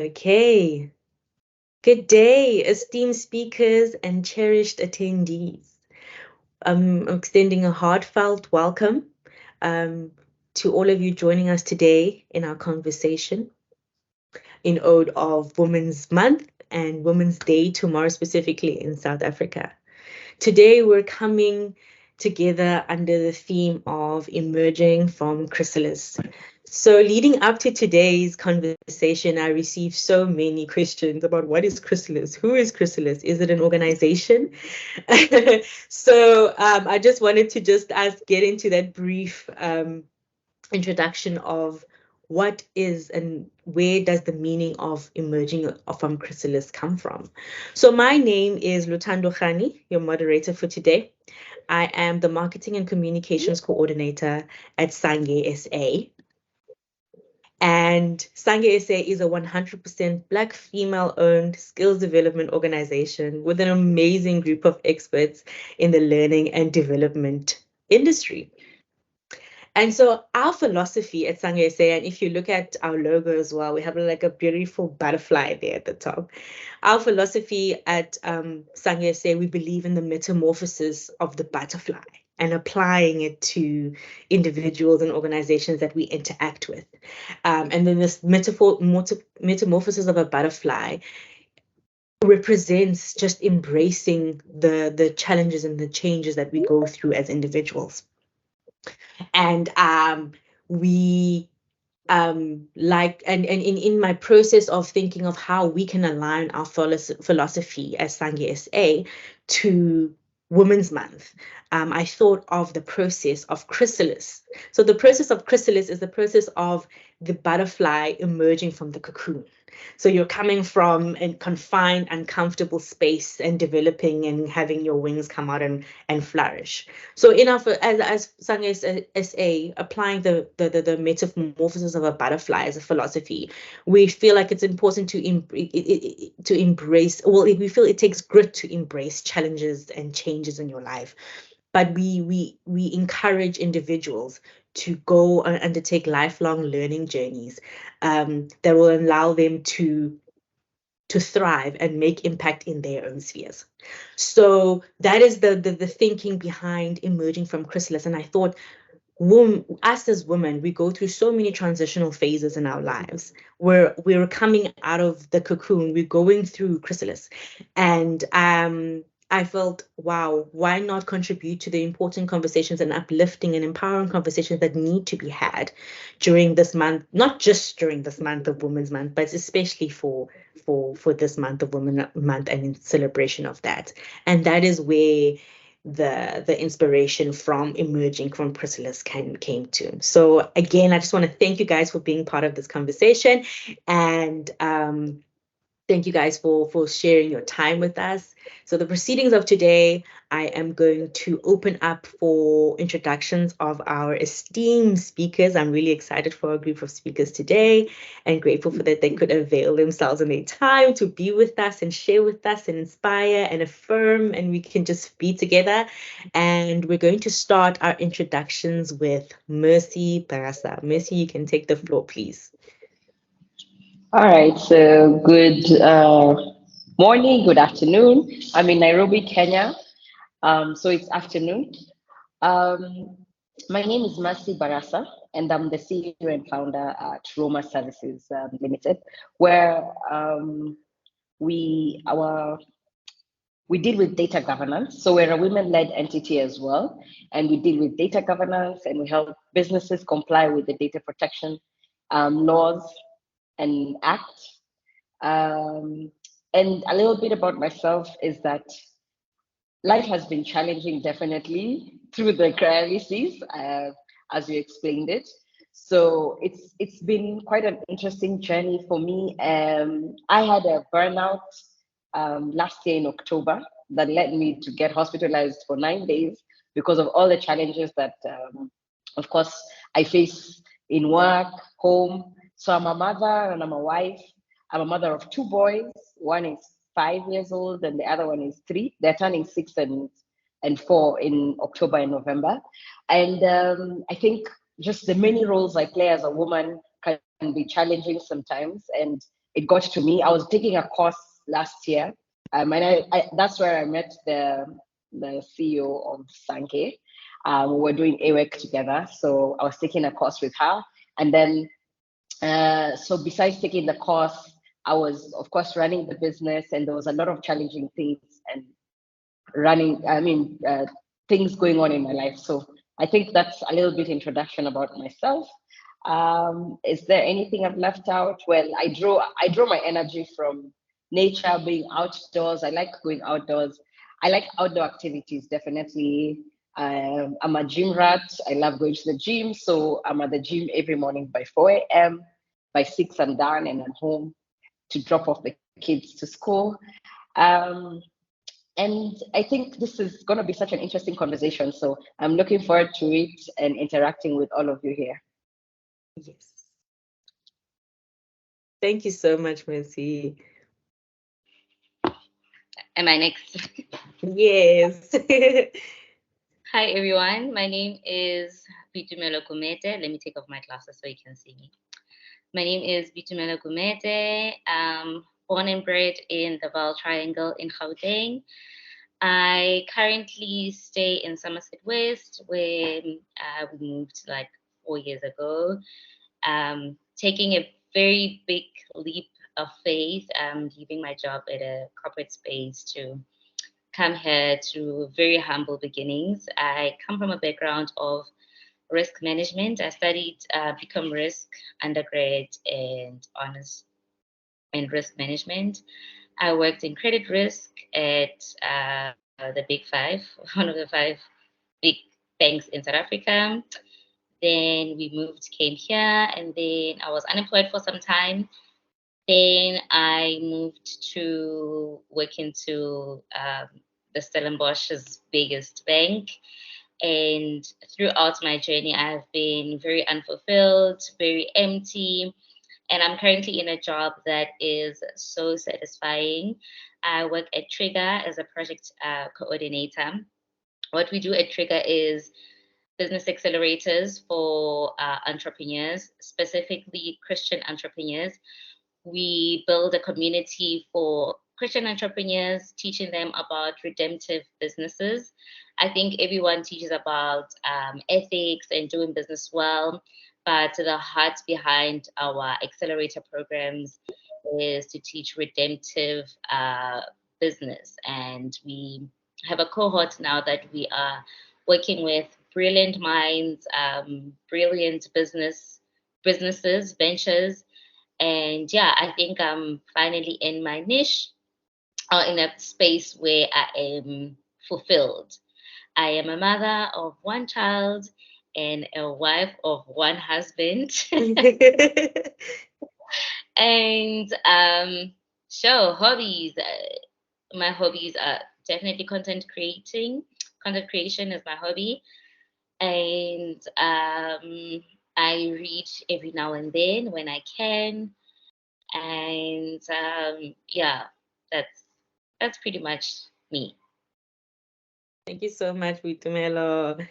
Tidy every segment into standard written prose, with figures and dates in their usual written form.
Okay. Good day, esteemed speakers and cherished attendees. I'm extending a heartfelt welcome um, to all of you joining us today in our conversation in ode of Women's Month and Women's Day tomorrow, specifically in South Africa. Today, we're coming together under the theme of emerging from chrysalis. So leading up to today's conversation, I received so many questions about what is chrysalis? Who is chrysalis? Is it an organization? So I just wanted to get into that brief introduction of what is and where does the meaning of emerging from chrysalis come from. So my name is Lutando Khani, your moderator for today. I am the marketing and communications coordinator at SANGE SA. And SANGE SA is a 100% Black female-owned skills development organization with an amazing group of experts in the learning and development industry. And so our philosophy at SANGE SA, and if you look at our logo as well, we have like a beautiful butterfly there at the top. Our philosophy at SANGE SA, we believe in the metamorphosis of the butterfly and applying it to individuals and organizations that we interact with. And then this metamorphosis of a butterfly represents just embracing the challenges and the changes that we go through as individuals. And we in my process of thinking of how we can align our philosophy as SANGE SA to Women's Month, I thought of the process of chrysalis. So the process of chrysalis is the process of the butterfly emerging from the cocoon. So you're coming from a confined, uncomfortable space and developing and having your wings come out and flourish. So as SANGE SA, applying the metamorphosis of a butterfly as a philosophy, we feel like it's important to embrace, well, we feel it takes grit to embrace challenges and changes in your life. But we encourage individuals to go and undertake lifelong learning journeys that will allow them to thrive and make impact in their own spheres. So that is the thinking behind emerging from chrysalis. And I thought, us as women, we go through so many transitional phases in our lives where we're coming out of the cocoon, we're going through chrysalis. And I felt, wow, why not contribute to the important conversations and uplifting and empowering conversations that need to be had during this month, not just during this month of Women's Month, but especially for this month of Women's Month and in celebration of that. And that is where the inspiration from emerging from chrysalis came to. So again, I just want to thank you guys for being part of this conversation, and thank you guys for sharing your time with us. So the proceedings of today, I am going to open up for introductions of our esteemed speakers. I'm really excited for our group of speakers today and grateful for that they could avail themselves and their time to be with us and share with us and inspire and affirm, and we can just be together. And we're going to start our introductions with Mercy Barasa. Mercy, you can take the floor, please. All right, so good morning, good afternoon. I'm in Nairobi, Kenya, so it's afternoon. My name is Mercy Barasa, and I'm the CEO and founder at Roma Services Limited, where we deal with data governance. So we're a women-led entity as well, and we deal with data governance, and we help businesses comply with the data protection laws and act. And a little bit about myself is that life has been challenging, definitely, through the crises, as you explained it. So it's been quite an interesting journey for me. I had a burnout last year in October that led me to get hospitalized for 9 days because of all the challenges that, of course, I face in work, home. So I'm a mother and I'm a wife. I'm a mother of 2 boys. One is 5 years old and the other one is 3. They're turning 6 and 4 in October and November. And I think just the many roles I play as a woman can be challenging sometimes. And it got to me. I was taking a course last year, and that's where I met the CEO of SANGE. We were doing AWEC together, so I was taking a course with her, and then so besides taking the course, I was of course running the business, and there was a lot of challenging things and things going on in my life. So I think that's a little bit introduction about myself. Is there anything I've left out? Well, I draw my energy from nature, being outdoors. I like going outdoors. I like outdoor activities, definitely. I'm a gym rat. I love going to the gym. So I'm at the gym every morning by 4 a.m. By 6, I'm done and I'm home to drop off the kids to school. And I think this is going to be such an interesting conversation. So I'm looking forward to it and interacting with all of you here. Yes. Thank you so much, Mercy. Am I next? Yes. Hi, everyone. My name is Bitumelo Kumete. Let me take off my glasses so you can see me. My name is Bitumelo Kumete. Born and bred in the Vaal Triangle in Gauteng. I currently stay in Somerset West, where we moved like 4 years ago. Taking a very big leap of faith, leaving my job at a corporate space to come here to very humble beginnings. I come from a background of risk management. I studied Become Risk undergrad and honors in risk management. I worked in credit risk at the Big Five, one of the 5 big banks in South Africa. Then we moved, came here, and then I was unemployed for some time. Then I moved to work into the Stellenbosch's biggest bank. And throughout my journey, I've been very unfulfilled, very empty. And I'm currently in a job that is so satisfying. I work at Trigger as a project coordinator. What we do at Trigger is business accelerators for entrepreneurs, specifically Christian entrepreneurs. We build a community for Christian entrepreneurs, teaching them about redemptive businesses. I think everyone teaches about ethics and doing business well, but the heart behind our accelerator programs is to teach redemptive business. And we have a cohort now that we are working with brilliant minds, brilliant businesses, ventures. And yeah, I think I'm finally in my niche, or in a space where I am fulfilled. I am a mother of 1 child and a wife of 1 husband. And hobbies. My hobbies are definitely content creating. Content creation is my hobby. And I read every now and then when I can. And yeah, that's pretty much me. Thank you so much, Bitumelo.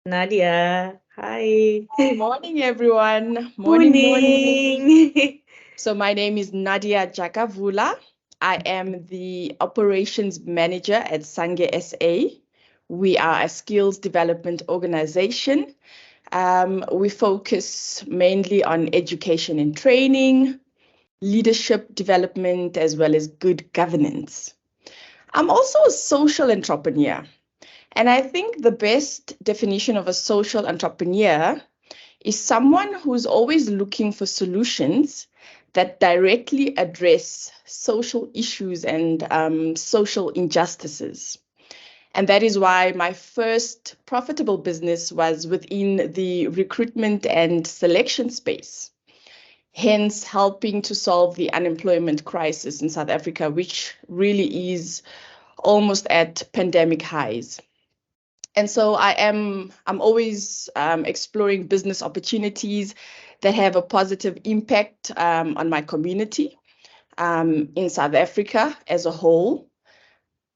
Nadia, hi. Good morning, everyone. Morning. So my name is Nadia Jakavula. I am the operations manager at SANGE SA. We are a skills development organization. We focus mainly on education and training, leadership development, as well as good governance. I'm also a social entrepreneur. And I think the best definition of a social entrepreneur is someone who's always looking for solutions that directly address social issues and social injustices. And that is why my first profitable business was within the recruitment and selection space, hence helping to solve the unemployment crisis in South Africa, which really is almost at pandemic highs. And so I'm always exploring business opportunities that have a positive impact on my community in South Africa as a whole,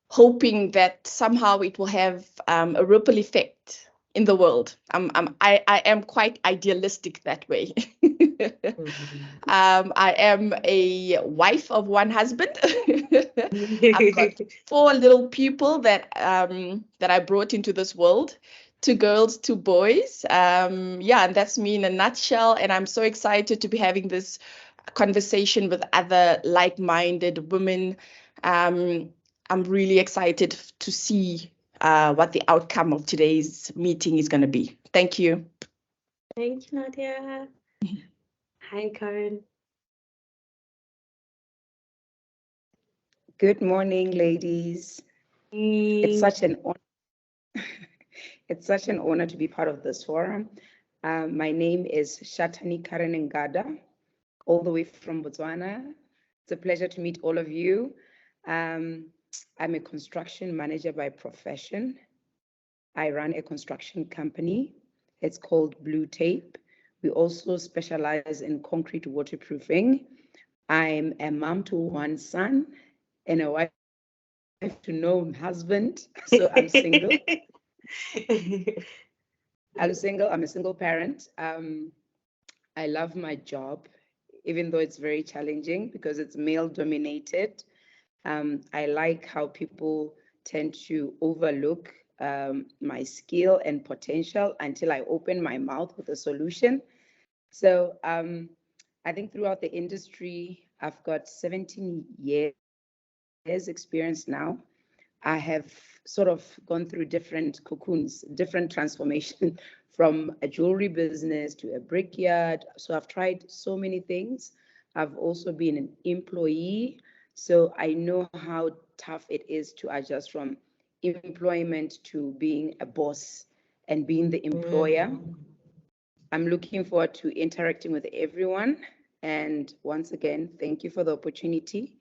hoping that somehow it will have a ripple effect in the world. I am quite idealistic that way. I am a wife of one husband. I've got 4 little people that I brought into this world. 2 girls, 2 boys. Yeah, and that's me in a nutshell. And I'm so excited to be having this conversation with other like-minded women. I'm really excited to see what the outcome of today's meeting is going to be. Thank you. Thank you, Nadia. Hi, Karen. Good morning, ladies. It's such an honor. It's such an honor to be part of this forum. My name is Shatani Karen Ngada, all the way from Botswana. It's a pleasure to meet all of you. I'm a construction manager by profession. I run a construction company. It's called Blue Tape. We also specialize in concrete waterproofing. I'm a mom to 1 son and a wife to no husband, so I'm single. I'm a single parent. I love my job, even though it's very challenging because it's male dominated. I like how people tend to overlook my skill and potential until I open my mouth with a solution. So I think throughout the industry, I've got 17 years experience now. I have sort of gone through different cocoons, different transformation from a jewelry business to a brickyard. So I've tried so many things. I've also been an employee. So I know how tough it is to adjust from employment to being a boss and being the employer. I'm looking forward to interacting with everyone. And once again, thank you for the opportunity.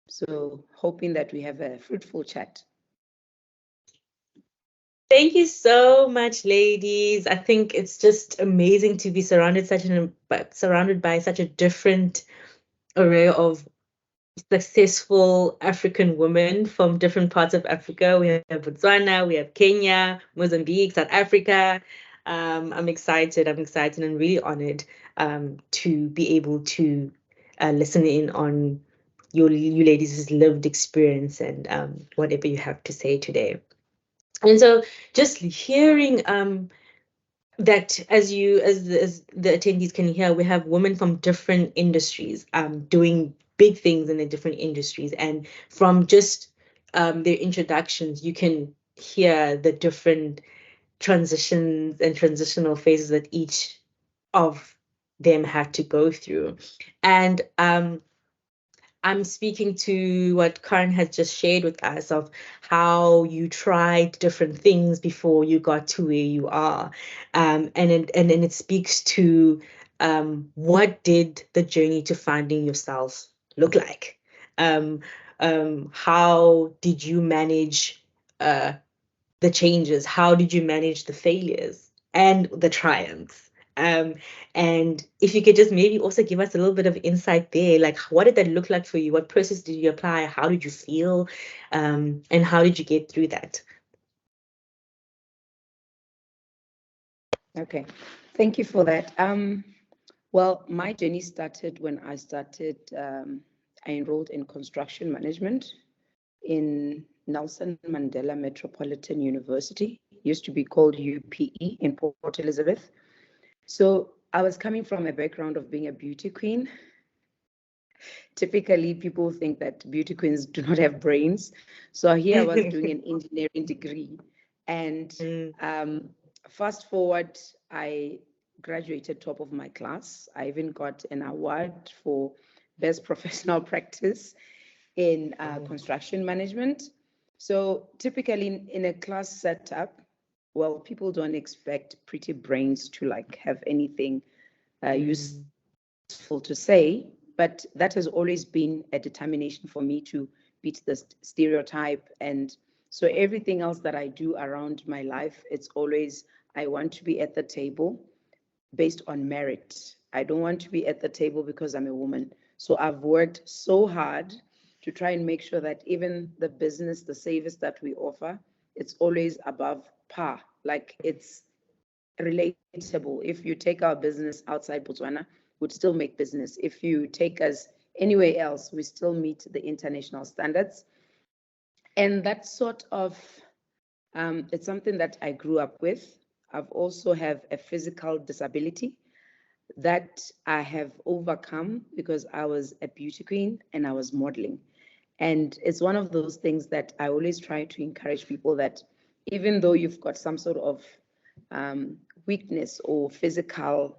So hoping that we have a fruitful chat. Thank you so much, ladies. I think it's just amazing to be surrounded by such a different array of successful African women from different parts of Africa. We have Botswana, we have Kenya, Mozambique, South Africa. I'm excited and really honored to be able to listen in on you ladies' lived experience and whatever you have to say today. And so just hearing that as the attendees can hear, we have women from different industries doing big things in the different industries. And from just their introductions, you can hear the different transitions and transitional phases that each of them had to go through. And I'm speaking to what Karen has just shared with us of how you tried different things before you got to where you are. And it speaks to what did the journey to finding yourself look like? How did you manage the changes? How did you manage the failures and the triumphs? And if you could just maybe also give us a little bit of insight there, like what did that look like for you? What process did you apply? How did you feel? And how did you get through that? Okay, thank you for that. Well, my journey started when I enrolled in construction management in Nelson Mandela Metropolitan University, used to be called UPE in Port Elizabeth. So I was coming from a background of being a beauty queen. Typically, people think that beauty queens do not have brains. So here I was doing an engineering degree. And fast forward, I graduated top of my class. I even got an award for best professional practice in construction management. So typically in a class setup, well, people don't expect pretty brains to like have anything useful to say, but that has always been a determination for me to beat the stereotype. And so everything else that I do around my life, it's always, I want to be at the table based on merit. I don't want to be at the table because I'm a woman. So I've worked so hard to try and make sure that even the business, the service that we offer, it's always above par. Like, it's relatable. If you take our business outside Botswana, we'd still make business. If you take us anywhere else, we still meet the international standards. And that sort of, it's something that I grew up with. I've also have a physical disability that I have overcome because I was a beauty queen and I was modeling. And it's one of those things that I always try to encourage people, that even though you've got some sort of weakness or physical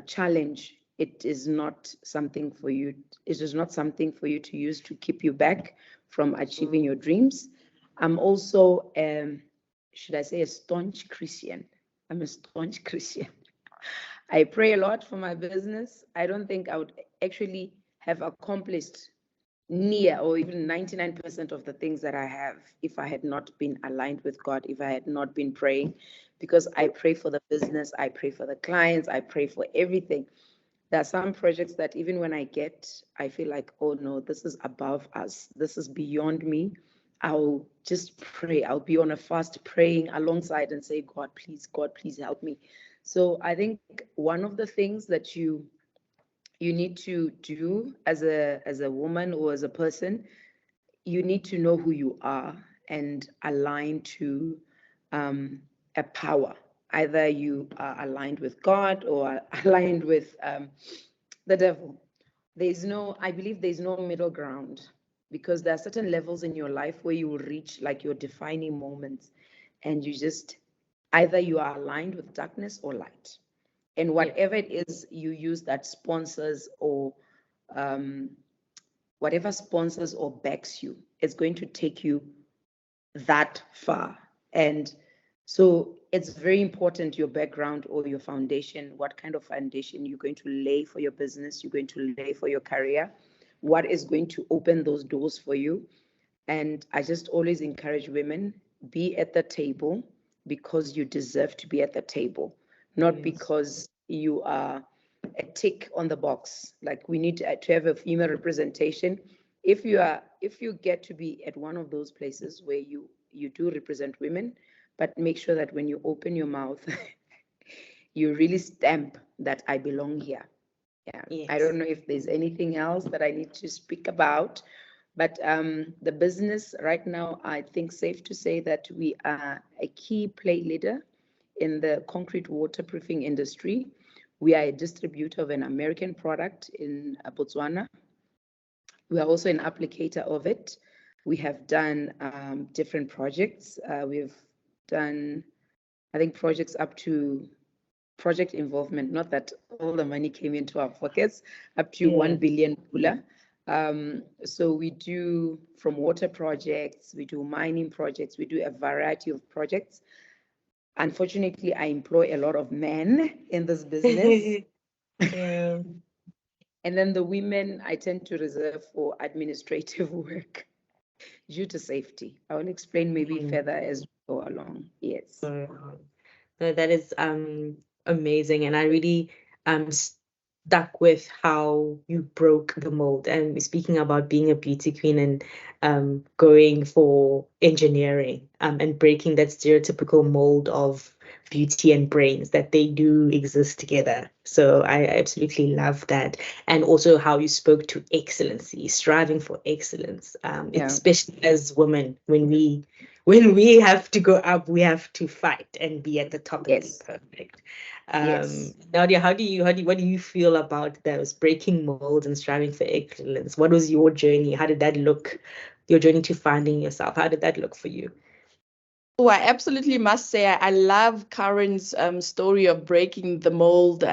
challenge, it is not something for you. It is not something for you to use to keep you back from achieving your dreams. I'm also, should I say, a staunch Christian. I'm a staunch Christian. I pray a lot for my business. I don't think I would actually have accomplished near or even 99% of the things that I have if I had not been aligned with God, if I had not been praying, because I pray for the business, I pray for the clients, I pray for everything. There are some projects that even when I get, I feel like, oh no, this is above us. This is beyond me. I'll just pray. I'll be on a fast praying alongside and say, God, please help me. So I think one of the things that you need to do as a woman or as a person, you need to know who you are and align to a power. Either you are aligned with God or aligned with the devil. I believe there's no middle ground, because there are certain levels in your life where you will reach like your defining moments, and you just, either you are aligned with darkness or light. And whatever it is you use that sponsors or whatever sponsors or backs you, it's going to take you that far. And so it's very important, your background or your foundation, what kind of foundation you're going to lay for your business, you're going to lay for your career, what is going to open those doors for you. And I just always encourage women, be at the table because you deserve to be at the table, not because you are a tick on the box. Like, we need to have a female representation. If you get to be at one of those places where you do represent women, but make sure that when you open your mouth, you really stamp that I belong here. Yeah. Yes. I don't know if there's anything else that I need to speak about, but the business right now, I think safe to say that we are a key play leader in the concrete waterproofing industry. We are a distributor of an American product in Botswana. We are also an applicator of it. We have done different projects. We've done, I think, projects up to project involvement, not that all the money came into our pockets, up to 1 billion pula. So we do from water projects, we do mining projects, we do a variety of projects. Unfortunately, I employ a lot of men in this business. And then the women I tend to reserve for administrative work due to safety. I will explain maybe further as we go along. Yes. No, that is amazing. And I really stuck with how you broke the mold. And speaking about being a beauty queen and going for engineering and breaking that stereotypical mold of beauty and brains, that they do exist together. So I absolutely love that. And also how you spoke to excellency, striving for excellence, especially as women, when we have to go up, we have to fight and be at the top and be perfect. Nadia, what do you feel about those breaking molds and striving for excellence? What was your journey? How did that look? Your journey to finding yourself, how did that look for you? Oh, I absolutely must say I love Karen's story of breaking the mold,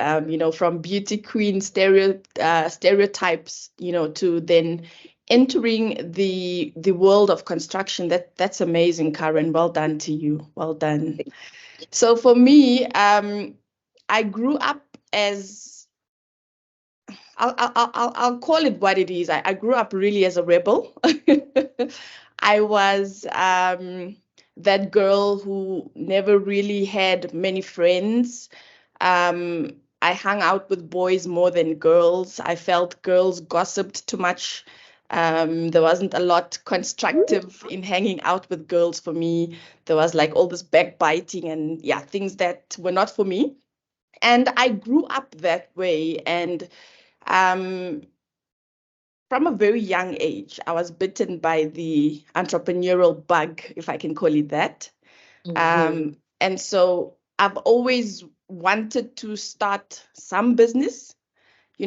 from beauty queen stereotypes, to then entering the world of construction. That's amazing, Karen. Well done to you. Well done. So for me, I grew up as, I'll call it what it is. I grew up really as a rebel. I was that girl who never really had many friends. I hung out with boys more than girls. I felt girls gossiped too much There wasn't a lot constructive in hanging out with girls for me. There was like all this backbiting and things that were not for me. And I grew up that way. And from a very young age, I was bitten by the entrepreneurial bug, if I can call it that. And so I've always wanted to start some business.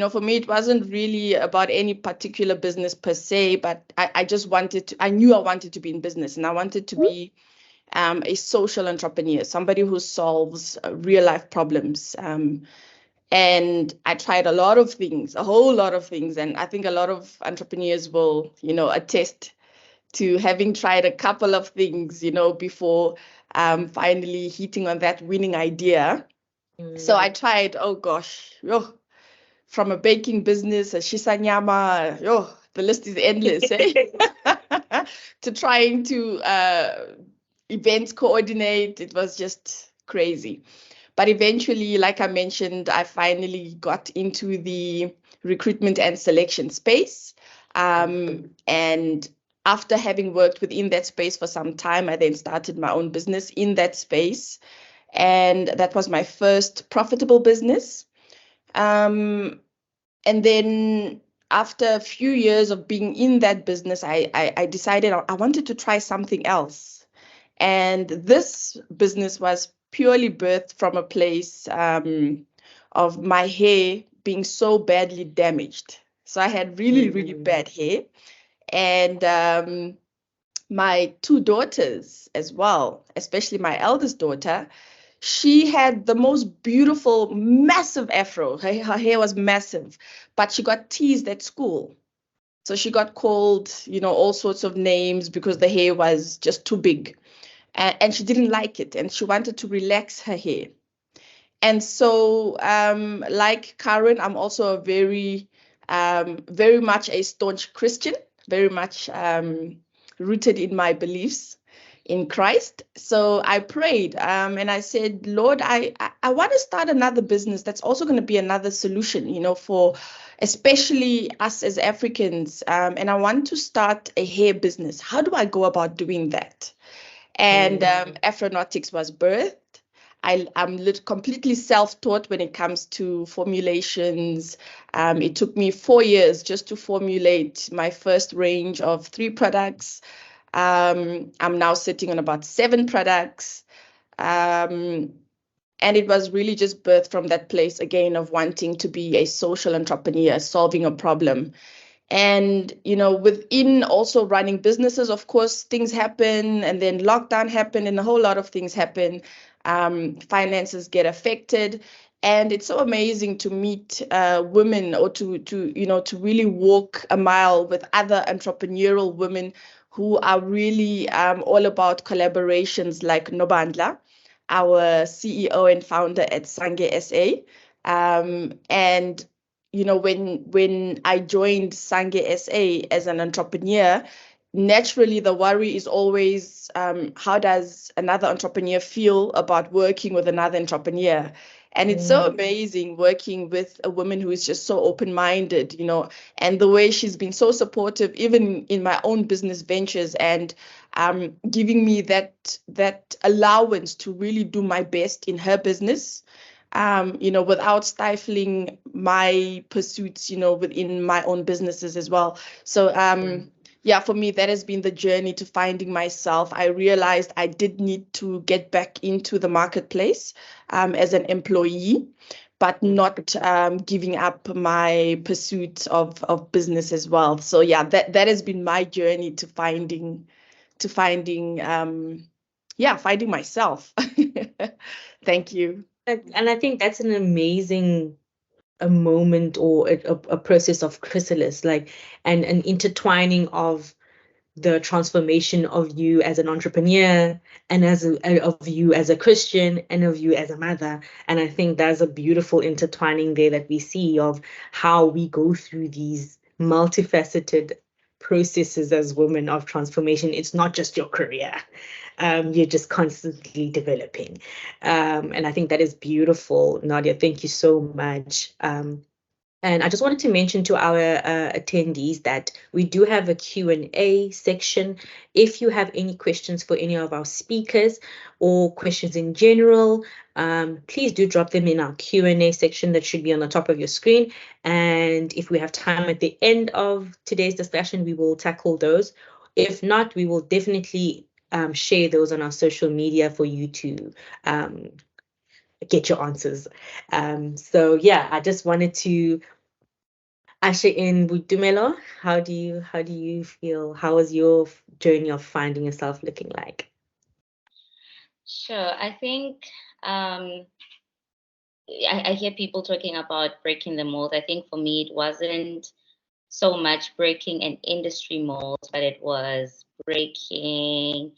For me, it wasn't really about any particular business per se, but I just I knew I wanted to be in business, and I wanted to be a social entrepreneur, somebody who solves real life problems. And I tried a lot of things, a whole lot of things. And I think a lot of entrepreneurs will, attest to having tried a couple of things, before finally hitting on that winning idea. So I tried, oh gosh, from a baking business, a shisanyama, the list is endless, to trying to events coordinate. It was just crazy. But eventually, like I mentioned, I finally got into the recruitment and selection space. And after having worked within that space for some time, I then started my own business in that space. And that was my first profitable business. And then after a few years of being in that business, I decided I wanted to try something else. And this business was purely birthed from a place of my hair being so badly damaged. So I had really, really bad hair. And my two daughters as well, especially my eldest daughter, she had the most beautiful, massive afro. Her hair was massive, but she got teased at school. So she got called, all sorts of names because the hair was just too big. And she didn't like it, and she wanted to relax her hair. And so, like Karen, I'm also very much a staunch Christian, very much rooted in my beliefs in Christ. So I prayed and I said, Lord, I want to start another business that's also going to be another solution, for especially us as Africans. And I want to start a hair business. How do I go about doing that? And Afronautics was birthed. I'm completely self-taught when it comes to formulations. It took me 4 years just to formulate my first range of 3 products. I'm now sitting on about 7 products. And it was really just birthed from that place again of wanting to be a social entrepreneur, solving a problem. And, within also running businesses, of course, things happen, and then lockdown happened and a whole lot of things happen. Finances get affected. And it's so amazing to meet women, or to really walk a mile with other entrepreneurial women who are really all about collaborations, like Nobandla, our CEO and founder at SANGE SA. And when I joined SANGE SA as an entrepreneur, naturally the worry is always how does another entrepreneur feel about working with another entrepreneur? And it's so amazing working with a woman who is just so open-minded, and the way she's been so supportive, even in my own business ventures, and giving me that allowance to really do my best in her business. Without stifling my pursuits, within my own businesses as well. So, for me, that has been the journey to finding myself. I realized I did need to get back into the marketplace as an employee, but not giving up my pursuit of business as well. So, that has been my journey to finding myself. Thank you. And I think that's an amazing moment, or a process of chrysalis, like and an intertwining of the transformation of you as an entrepreneur, and of you as a Christian, and of you as a mother. And I think there's a beautiful intertwining there that we see of how we go through these multifaceted processes as women of transformation. It's not just your career. You're just constantly developing. And I think that is beautiful. Nadia, thank you so much And I just wanted to mention to our attendees that we do have a Q&A section. If you have any questions for any of our speakers or questions in general, please do drop them in our Q&A section that should be on the top of your screen. And if we have time at the end of today's discussion, we will tackle those. If not, we will definitely share those on our social media for you to get your answers. So yeah, I just wanted to usher in Budumelo. How do you feel? How was your journey of finding yourself looking like? Sure. I think I hear people talking about breaking the mold. I think for me, it wasn't so much breaking an industry mold, but it was breaking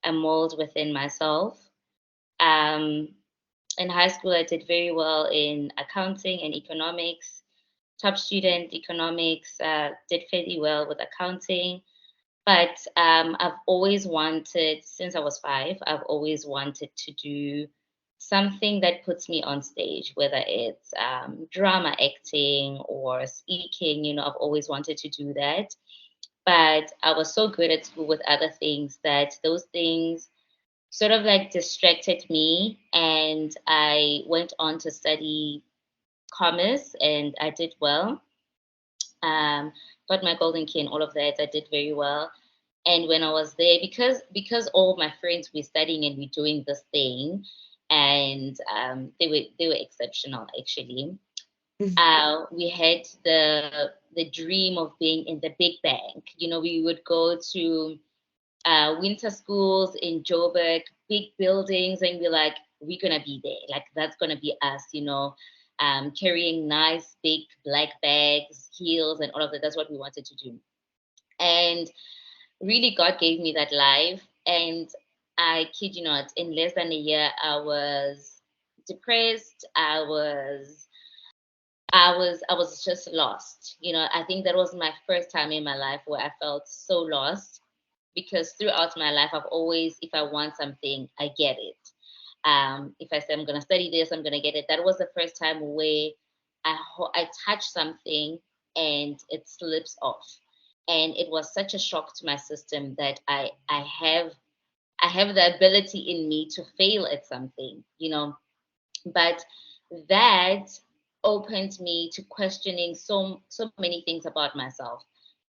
a mold within myself. In high school, I did very well in accounting and economics. Top student economics, did fairly well with accounting. But I've always wanted, since I was 5, I've always wanted to do something that puts me on stage, whether it's drama acting or speaking. I've always wanted to do that. But I was so good at school with other things that those things sort of like distracted me. And I went on to study commerce and I did well. Got my golden key and all of that. I did very well. And when I was there, because all my friends were studying and we're doing this thing, and they were exceptional actually. We had the dream of being in the big bank. We would go to winter schools in Joburg, big buildings, and we're like, we're gonna be there. Like that's gonna be us. Carrying nice big black bags, heels, and all of that. That's what we wanted to do. And really, God gave me that life. And I kid you not, in less than a year, I was depressed. I was just lost. I think that was my first time in my life where I felt so lost, because throughout my life, I've always, if I want something, I get it. If I say I'm going to study this, I'm going to get it. That was the first time where I touch something and it slips off. And it was such a shock to my system that I have the ability in me to fail at something, but that opened me to questioning so many things about myself.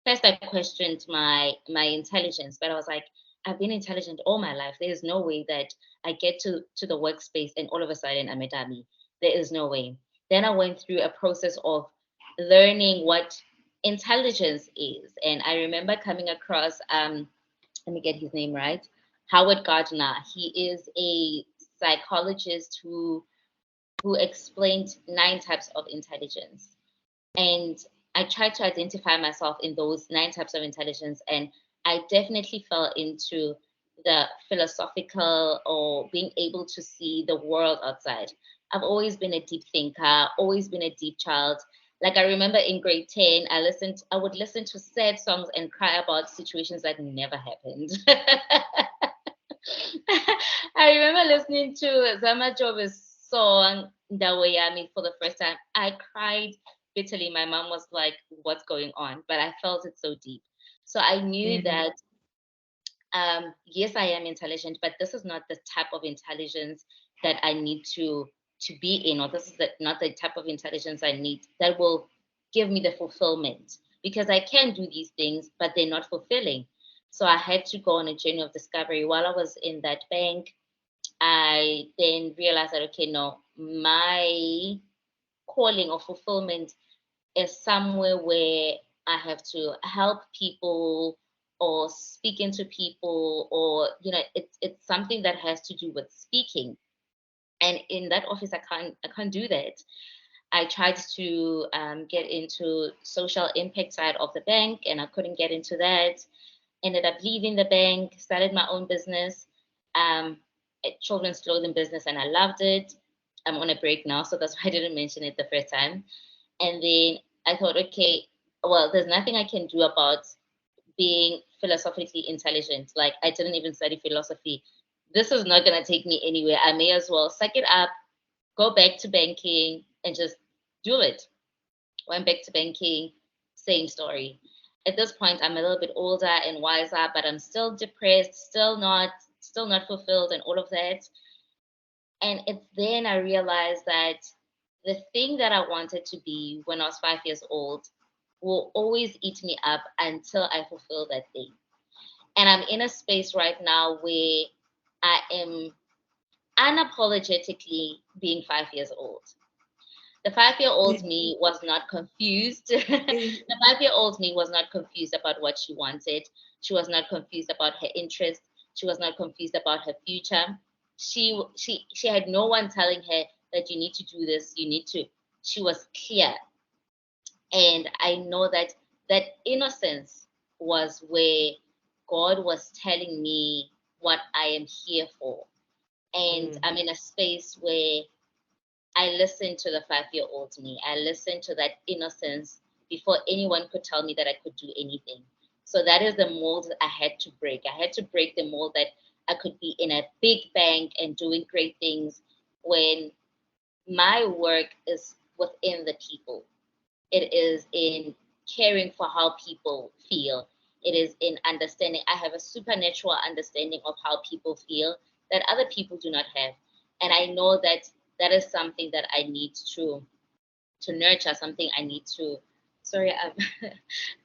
First, I questioned my intelligence, but I was like, I've been intelligent all my life. There is no way that I get to the workspace and all of a sudden I'm a dummy. There is no way. Then I went through a process of learning what intelligence is. And I remember coming across, let me get his name right, Howard Gardner. He is a psychologist who explained 9 types of intelligence. And I tried to identify myself in those 9 types of intelligence. And I definitely fell into the philosophical, or being able to see the world outside. I've always been a deep thinker, always been a deep child. Like I remember in grade 10, I would listen to sad songs and cry about situations that never happened. I remember listening to Zama Jove's song Ndaweyami for the first time. I cried bitterly. My mom was like, what's going on? But I felt it so deep. So I knew that, yes, I am intelligent, but this is not the type of intelligence that I need to be in, or this is not the type of intelligence I need that will give me the fulfillment, because I can do these things, but they're not fulfilling. So I had to go on a journey of discovery. While I was in that bank, I then realized that, okay, no, my calling or fulfillment is somewhere where I have to help people or speak into people, or it's something that has to do with speaking. And in that office, I can't do that. I tried to get into social impact side of the bank, and I couldn't get into that. Ended up leaving the bank, started my own business, a children's clothing business, and I loved it. I'm on a break now, so that's why I didn't mention it the first time. And then I thought, okay, well, there's nothing I can do about being philosophically intelligent. Like, I didn't even study philosophy. This is not going to take me anywhere. I may as well suck it up, go back to banking, and just do it. Went back to banking, same story. At this point, I'm a little bit older and wiser, but I'm still depressed, still not fulfilled, and all of that. And it's then I realized that the thing that I wanted to be when I was 5 years old will always eat me up until I fulfill that thing. And I'm in a space right now where I am unapologetically being 5 years old. The 5-year-old me was not confused. The 5-year-old me was not confused about what she wanted. She was not confused about her interests. She was not confused about her future. She had no one telling her that you need to do this, you need to. She was clear. And I know that that innocence was where God was telling me what I am here for. And I'm in a space where I listened to the 5-year-old me. I listened to that innocence before anyone could tell me that I could do anything. So that is the mold I had to break. I had to break the mold that I could be in a big bank and doing great things when my work is within the people. It is in caring for how people feel. It is in understanding. I have a supernatural understanding of how people feel that other people do not have. And I know that that is something that I need to nurture, something I need to. Sorry,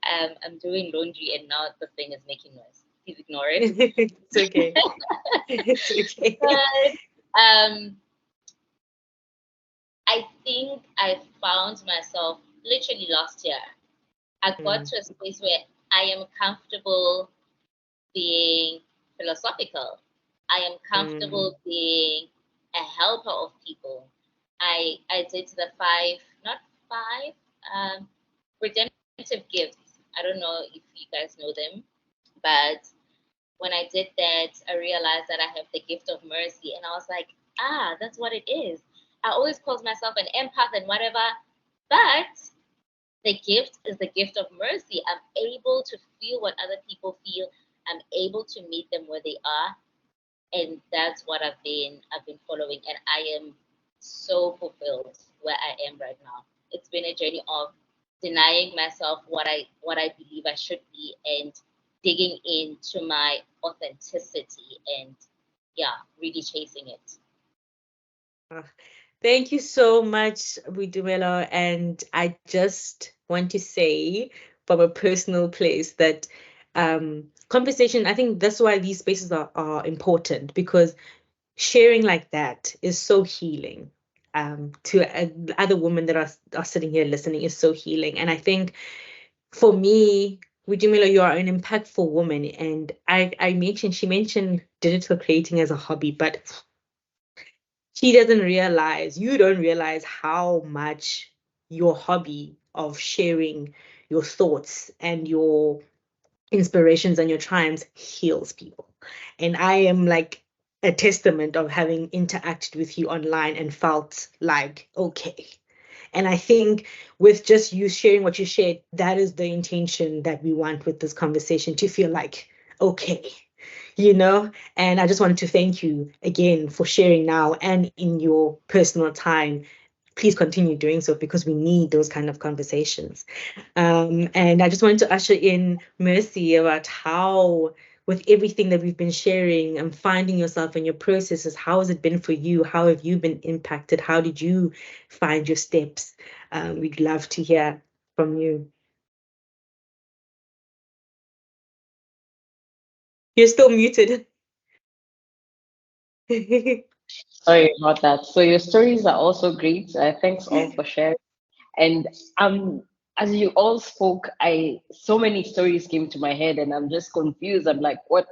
I'm doing laundry and now the thing is making noise. Please ignore it. It's okay. It's okay. But I think I found myself literally last year. I got to a space where I am comfortable being philosophical. I am comfortable being a helper of people. I did the redemptive gifts. I don't know if you guys know them, but when I did that, I realized that I have the gift of mercy, and I was like, that's what it is. I always called myself an empath and whatever, but the gift is the gift of mercy. I'm able to feel what other people feel. I'm able to meet them where they are. And that's what I've been following. And I am so fulfilled where I am right now. It's been a journey of denying myself what I believe I should be and digging into my authenticity and really chasing it. Thank you so much, Boitumelo. And I just want to say from a personal place that conversation, I think that's why these spaces are important, because sharing like that is so healing. To other women that are sitting here listening is so healing. And I think for me, Boitumelo, you are an impactful woman. And she mentioned digital creating as a hobby, but you don't realize how much your hobby of sharing your thoughts and your inspirations and your triumphs heals people. And I am like a testament of having interacted with you online and felt like, okay. And I think with just you sharing what you shared, that is the intention that we want with this conversation, to feel like, okay, and I just wanted to thank you again for sharing now and in your personal time. Please continue doing so, because we need those kind of conversations. And I just wanted to usher in Mercy about how, with everything that we've been sharing and finding yourself in your processes, how has it been for you? How have you been impacted? How did you find your steps? We'd love to hear from you. You're still muted. Sorry about that. So your stories are also great. Thanks all for sharing. And as you all spoke, so many stories came to my head, and I'm just confused. I'm like, what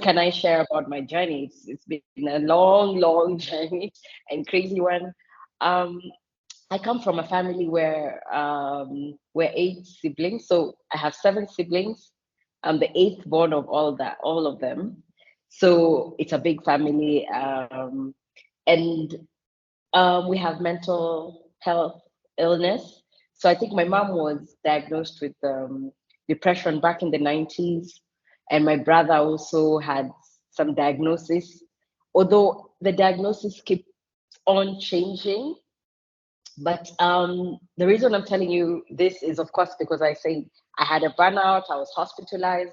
can I share about my journey? It's been a long, long journey and crazy one. I come from a family where we're 8 siblings, so I have 7 siblings. I'm the eighth born of all of them. So it's a big family, and we have mental health illness. So I think my mom was diagnosed with depression back in the 90s, and my brother also had some diagnosis. Although the diagnosis kept on changing, But the reason I'm telling you this is, of course, because I say I had a burnout, I was hospitalized,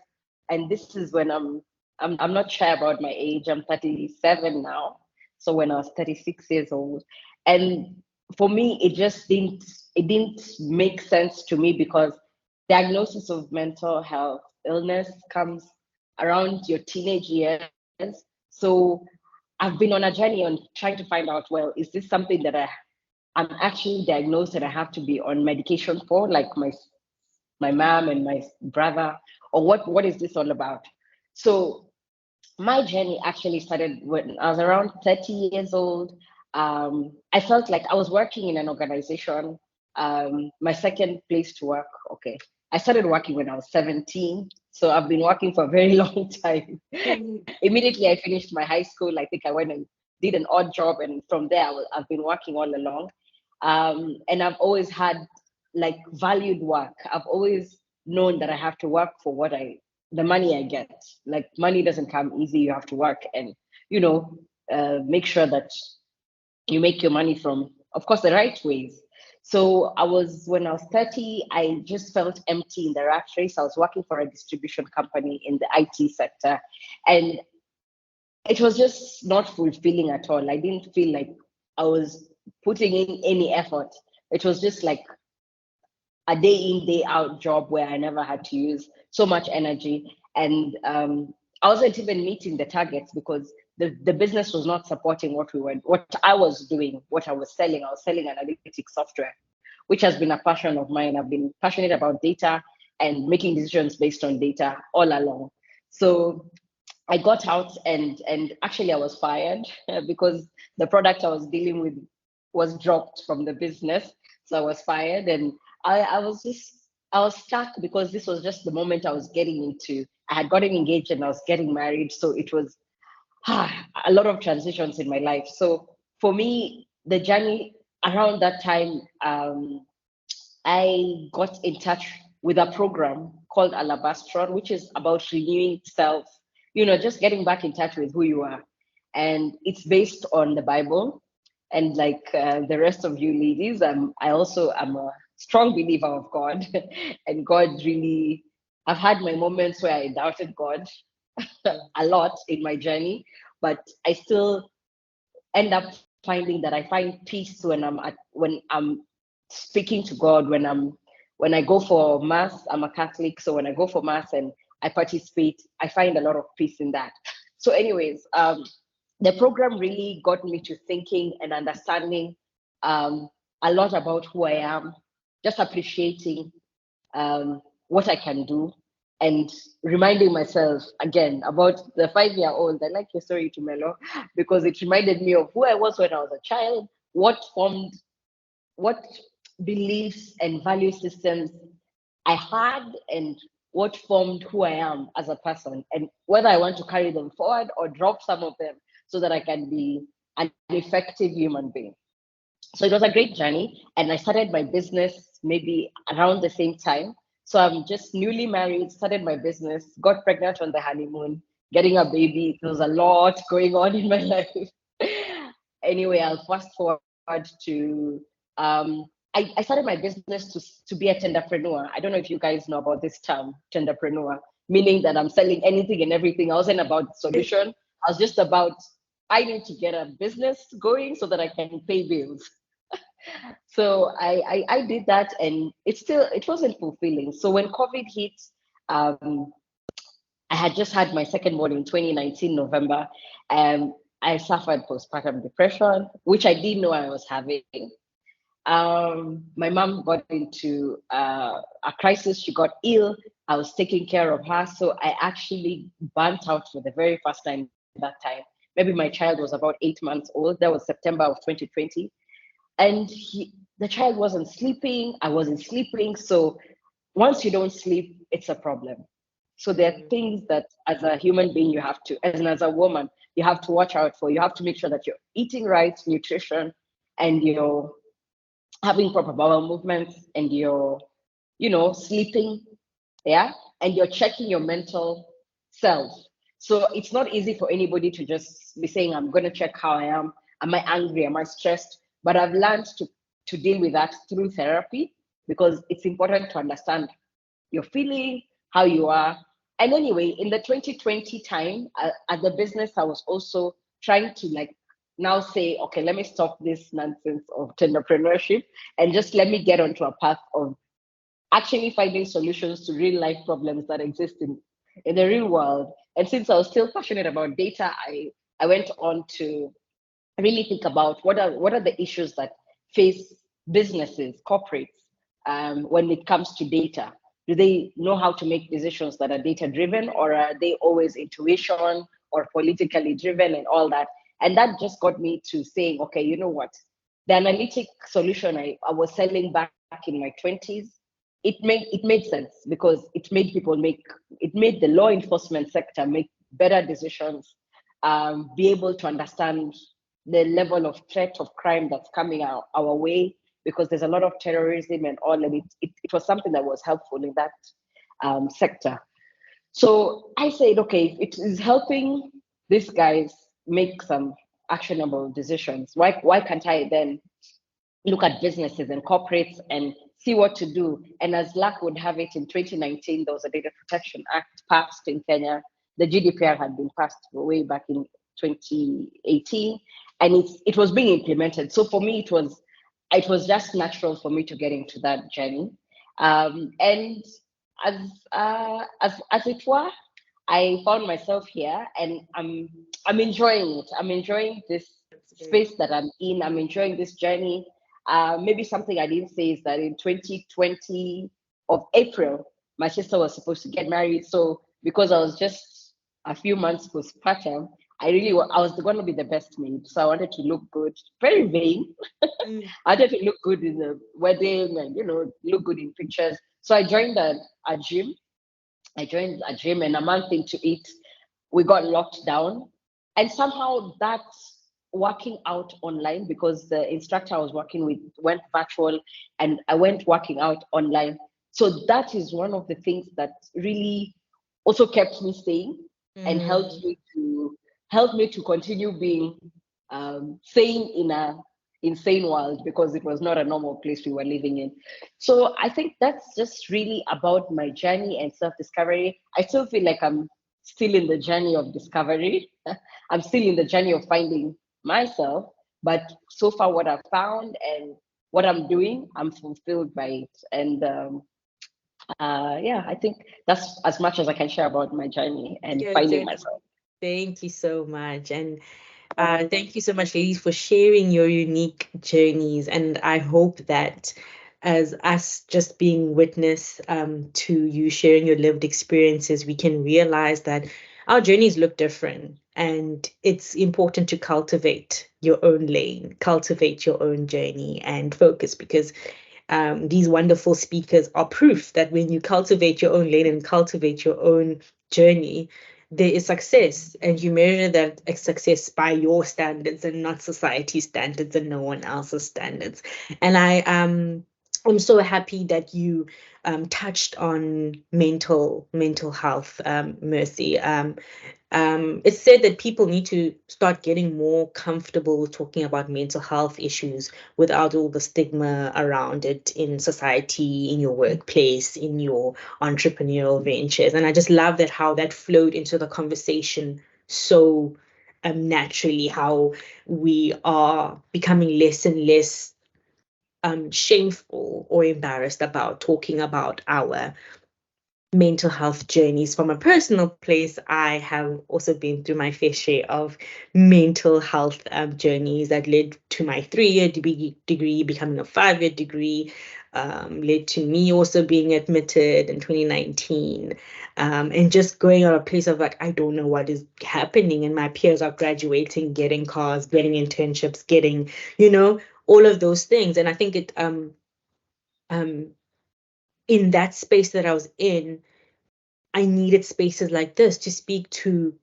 and this is when I'm not shy about my age. I'm 37 now, so when I was 36 years old, and for me, it didn't make sense to me because diagnosis of mental health illness comes around your teenage years. So I've been on a journey on trying to find out, well, is this something that I'm actually diagnosed and I have to be on medication for, like my mom and my brother, or what is this all about? So my journey actually started when I was around 30 years old. I felt like I was working in an organization. My second place to work, okay. I started working when I was 17. So I've been working for a very long time. Immediately I finished my high school, I think I went and did an odd job. And from there, I've been working all along. And I've always had like valued work. I've always known that I have to work for the money I get. Like money doesn't come easy. You have to work and, make sure that you make your money from, of course, the right ways. So when I was 30, I just felt empty in the rat race. I was working for a distribution company in the IT sector, and it was just not fulfilling at all. I didn't feel like I was putting in any effort. It was just like a day in, day out job where I never had to use so much energy. And I wasn't even meeting the targets because the business was not supporting what I was doing, what I was selling. I was selling analytics software, which has been a passion of mine. I've been passionate about data and making decisions based on data all along. So I got out and actually I was fired because the product I was dealing with was dropped from the business. So I was fired, and I was stuck because this was just the moment I was getting into. I had gotten engaged and I was getting married. So it was a lot of transitions in my life. So for me, the journey around that time, I got in touch with a program called Alabastron, which is about renewing self, just getting back in touch with who you are. And it's based on the Bible. And like the rest of you ladies, I also am a strong believer of God. And God really, I've had my moments where I doubted God a lot in my journey, but I still end up finding that I find peace when I'm speaking to God, when I go for mass. I'm a Catholic, so when I go for mass and I participate, I find a lot of peace in that. So, anyways, the program really got me to thinking and understanding a lot about who I am, just appreciating what I can do, and reminding myself again about the 5-year-old. I like your story, Tumelo, because it reminded me of who I was when I was a child, what beliefs and value systems I had, and what formed who I am as a person, and whether I want to carry them forward or drop some of them so that I can be an effective human being. So it was a great journey, and I started my business maybe around the same time. So I'm just newly married, started my business, got pregnant on the honeymoon, getting a baby. There was a lot going on in my life. Anyway, I'll fast forward to I started my business to be a tenderpreneur. I don't know if you guys know about this term, tenderpreneur, meaning that I'm selling anything and everything. I wasn't about solution. I was just about, I need to get a business going so that I can pay bills. So I did that, and it wasn't fulfilling. So when COVID hit, I had just had my second born in 2019 November, and I suffered postpartum depression, which I didn't know I was having. My mom got into a crisis. She got ill. I was taking care of her, so I actually burnt out for the very first time that time. Maybe my child was about 8 months old. That was September of 2020, and the child wasn't sleeping. I wasn't sleeping. So once you don't sleep, it's a problem. So there are things that as a human being you have to, as a woman, you have to watch out for. You have to make sure that you're eating right, nutrition, and you're having proper bowel movements, and you're, sleeping, yeah, and you're checking your mental self. So it's not easy for anybody to just be saying, I'm going to check how I am. Am I angry? Am I stressed? But I've learned to to deal with that through therapy, because it's important to understand your feeling, how you are. And anyway, in the 2020 time at the business, I was also trying to like now say, okay, let me stop this nonsense of entrepreneurship and just let me get onto a path of actually finding solutions to real life problems that exist in the real world. And since I was still passionate about data, I went on to really think about what are the issues that face businesses, corporates, when it comes to data. Do they know how to make decisions that are data driven, or are they always intuition or politically driven and all that? And that just got me to saying, okay, you know what? The analytic solution I was selling back in my 20s, it made sense because it made the law enforcement sector make better decisions, be able to understand the level of threat of crime that's coming our way, because there's a lot of terrorism and all, and it was something that was helpful in that sector. So I said, okay, it is helping these guys make some actionable decisions. Why can't I then look at businesses and corporates and see what to do? And as luck would have it, in 2019, there was a Data Protection Act passed in Kenya. The GDPR had been passed way back in 2018, and it was being implemented. So for me, it was just natural for me to get into that journey. And as it were, I found myself here, and I'm enjoying it. I'm enjoying this space that I'm in. I'm enjoying this journey. Maybe something I didn't say is that in 2020 of April, my sister was supposed to get married. So because I was just a few months postpartum, I was going to be the best maid. So I wanted to look good, very vain. I wanted to look good in the wedding and, look good in pictures. So I joined a gym. And a month into it, we got locked down. And somehow that working out online, because the instructor I was working with went virtual and I went working out online. So that is one of the things that really also kept me sane and helped me to continue being sane in a insane world, because it was not a normal place we were living in. So I think that's just really about my journey and self-discovery. I still feel like I'm still in the journey of discovery. I'm still in the journey of finding myself, but so far what I've found and what I'm doing, I'm fulfilled by it. And I think that's as much as I can share about my journey and finding myself. Thank you so much. And thank you so much, ladies, for sharing your unique journeys. And I hope that as us just being witness to you sharing your lived experiences, we can realize that our journeys look different. And it's important to cultivate your own lane, cultivate your own journey and focus, because these wonderful speakers are proof that when you cultivate your own lane and cultivate your own journey, there is success, and you measure that success by your standards and not society's standards and no one else's standards. And I'm so happy that you touched on mental health, Mercy. It's said that people need to start getting more comfortable talking about mental health issues without all the stigma around it in society, in your workplace, in your entrepreneurial ventures. And I just love that how that flowed into the conversation so naturally, how we are becoming less and less shameful or embarrassed about talking about our mental health journeys. From a personal place, I have also been through my fair share of mental health journeys that led to my 3-year degree becoming a 5-year degree, led to me also being admitted in 2019, and just going out of a place of like, I don't know what is happening, and my peers are graduating, getting cars, getting internships, getting, all of those things. And I think it in that space that I was in, I needed spaces like this to speak to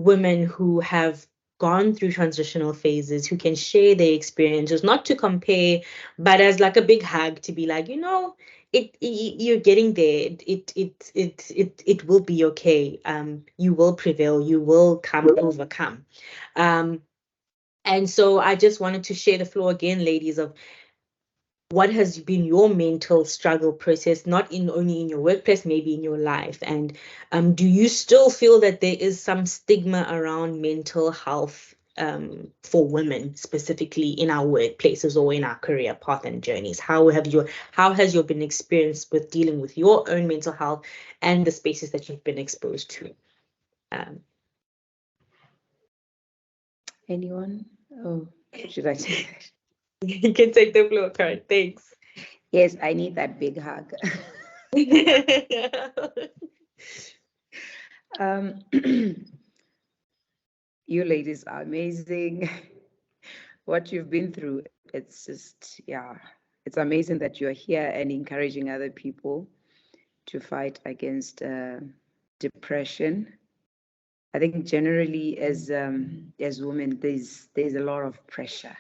women who have gone through transitional phases, who can share their experiences, not to compare, but as like a big hug to be like, you're getting there. It will be okay. You will prevail. You will overcome. And so I just wanted to share the floor again, ladies, of what has been your mental struggle process, not only in your workplace, maybe in your life. And do you still feel that there is some stigma around mental health for women, specifically in our workplaces or in our career path and journeys? How has your been experience with dealing with your own mental health and the spaces that you've been exposed to? Anyone? Oh, should I take that? You can take the floor, Karen. Thanks. Yes, I need that big hug. You ladies are amazing. What you've been through, it's just, yeah, it's amazing that you're here and encouraging other people to fight against depression. I think generally as women, there's a lot of pressure.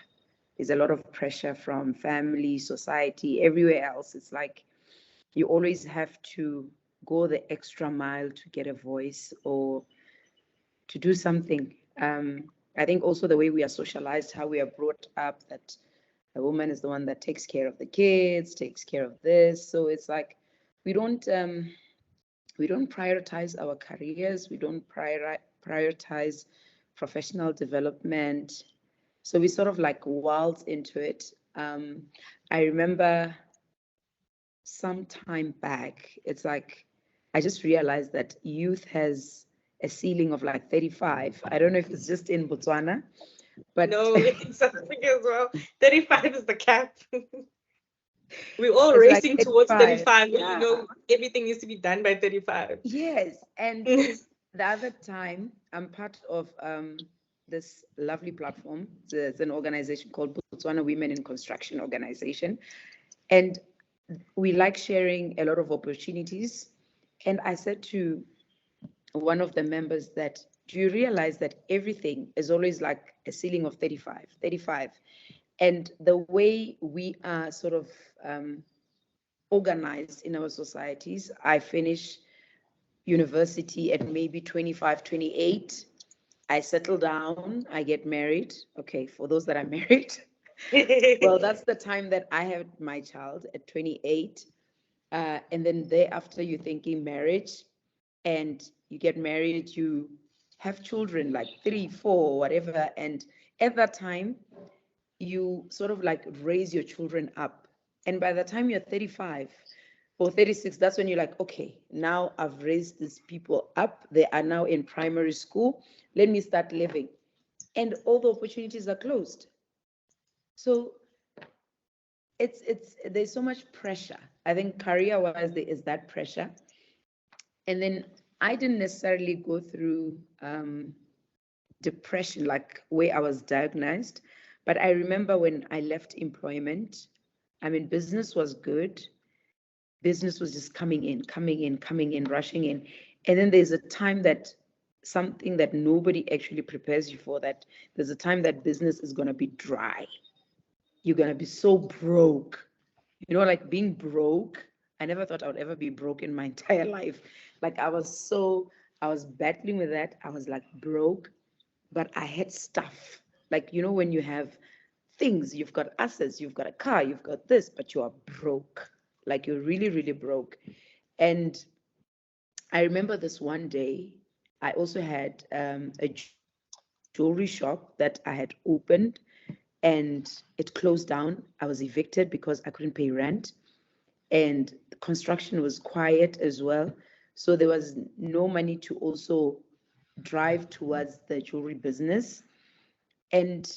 There's a lot of pressure from family, society, everywhere else. It's like you always have to go the extra mile to get a voice or to do something. I think also the way we are socialized, how we are brought up, that a woman is the one that takes care of the kids, takes care of this. So it's like we don't prioritize our careers. We don't prioritize professional development. So we sort of like waltz into it. I remember some time back, it's like I just realized that youth has a ceiling of like 35. I don't know if it's just in Botswana, but no, it's in South Africa as well. 35 is the cap. We're all it's racing like towards 35. Yeah. You know, everything needs to be done by 35. Yes, and the other time, I'm part of this lovely platform. It's an organization called Botswana Women in Construction Organization. And we like sharing a lot of opportunities. And I said to one of the members that, do you realize that everything is always like a ceiling of 35? And the way we are sort of organized in our societies, I finish university at maybe 25, 28. I settle down, I get married. Okay, for those that are married, well, that's the time that I had my child at 28. And then thereafter, you're thinking marriage, and you get married, you have children like 3, 4, whatever. And at that time, you sort of like raise your children up. And by the time you're 35 or 36, that's when you're like, okay, now I've raised these people up. They are now in primary school. Let me start living. And all the opportunities are closed. So there's so much pressure. I think career-wise, there is that pressure. And then I didn't necessarily go through depression, like where I was diagnosed. But I remember when I left employment, I mean, business was good. Business was just coming in, rushing in. And then there's a time that something that nobody actually prepares you for, that there's a time that business is going to be dry. You're going to be so broke. You know, like being broke. I never thought I would ever be broke in my entire life. Like I was battling with that. I was like broke, but I had stuff. Like, you know, when you have things, you've got assets, you've got a car, you've got this, but you are broke. Like you're really, really broke. And I remember this one day, I also had a jewelry shop that I had opened, and it closed down. I was evicted because I couldn't pay rent, and the construction was quiet as well. So there was no money to also drive towards the jewelry business. And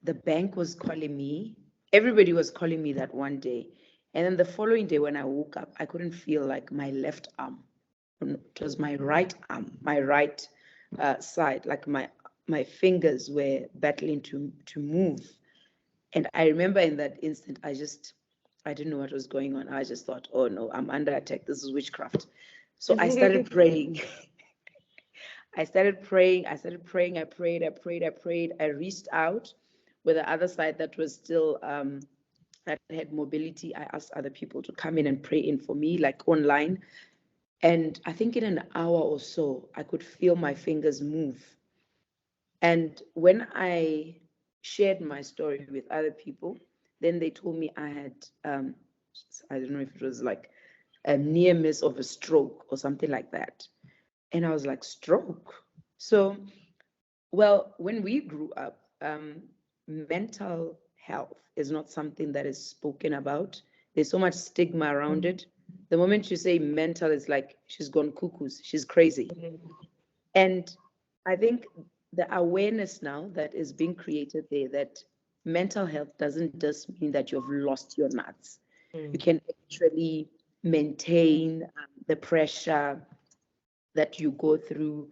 the bank was calling me. Everybody was calling me that one day. And then the following day when I woke up, I couldn't feel like my left arm. It was my right arm, my right side, like my fingers were battling to move. And I remember in that instant, I didn't know what was going on. I just thought, oh no, I'm under attack. This is witchcraft. So I started praying. I prayed. I reached out with the other side that was still, that had mobility. I asked other people to come in and pray in for me, like online. And I think in an hour or so, I could feel my fingers move. And when I shared my story with other people, then they told me I had, I don't know if it was like a near miss of a stroke or something like that. And I was like, stroke? So, well, when we grew up, mental health is not something that is spoken about. There's so much stigma around it. The moment you say mental, it's like she's gone cuckoos, she's crazy. And I think the awareness now that is being created there, that mental health doesn't just mean that you've lost your nuts. You can actually maintain the pressure that you go through.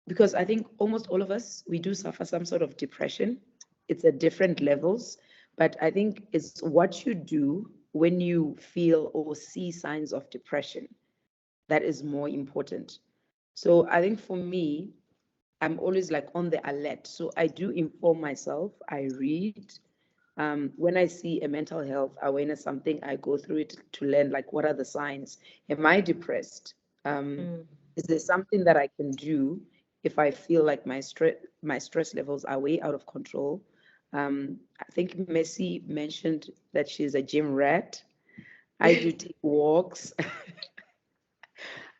Because I think almost all of us, we do suffer some sort of depression. It's at different levels, but I think it's what you do when you feel or see signs of depression that is more important. So I think for me, I'm always like on the alert. So I do inform myself, I read. When I see a mental health awareness, something, I go through it to learn like what are the signs. Am I depressed? Is there something that I can do if I feel like my stress levels are way out of control? I think Messi mentioned that she's a gym rat. I do take walks.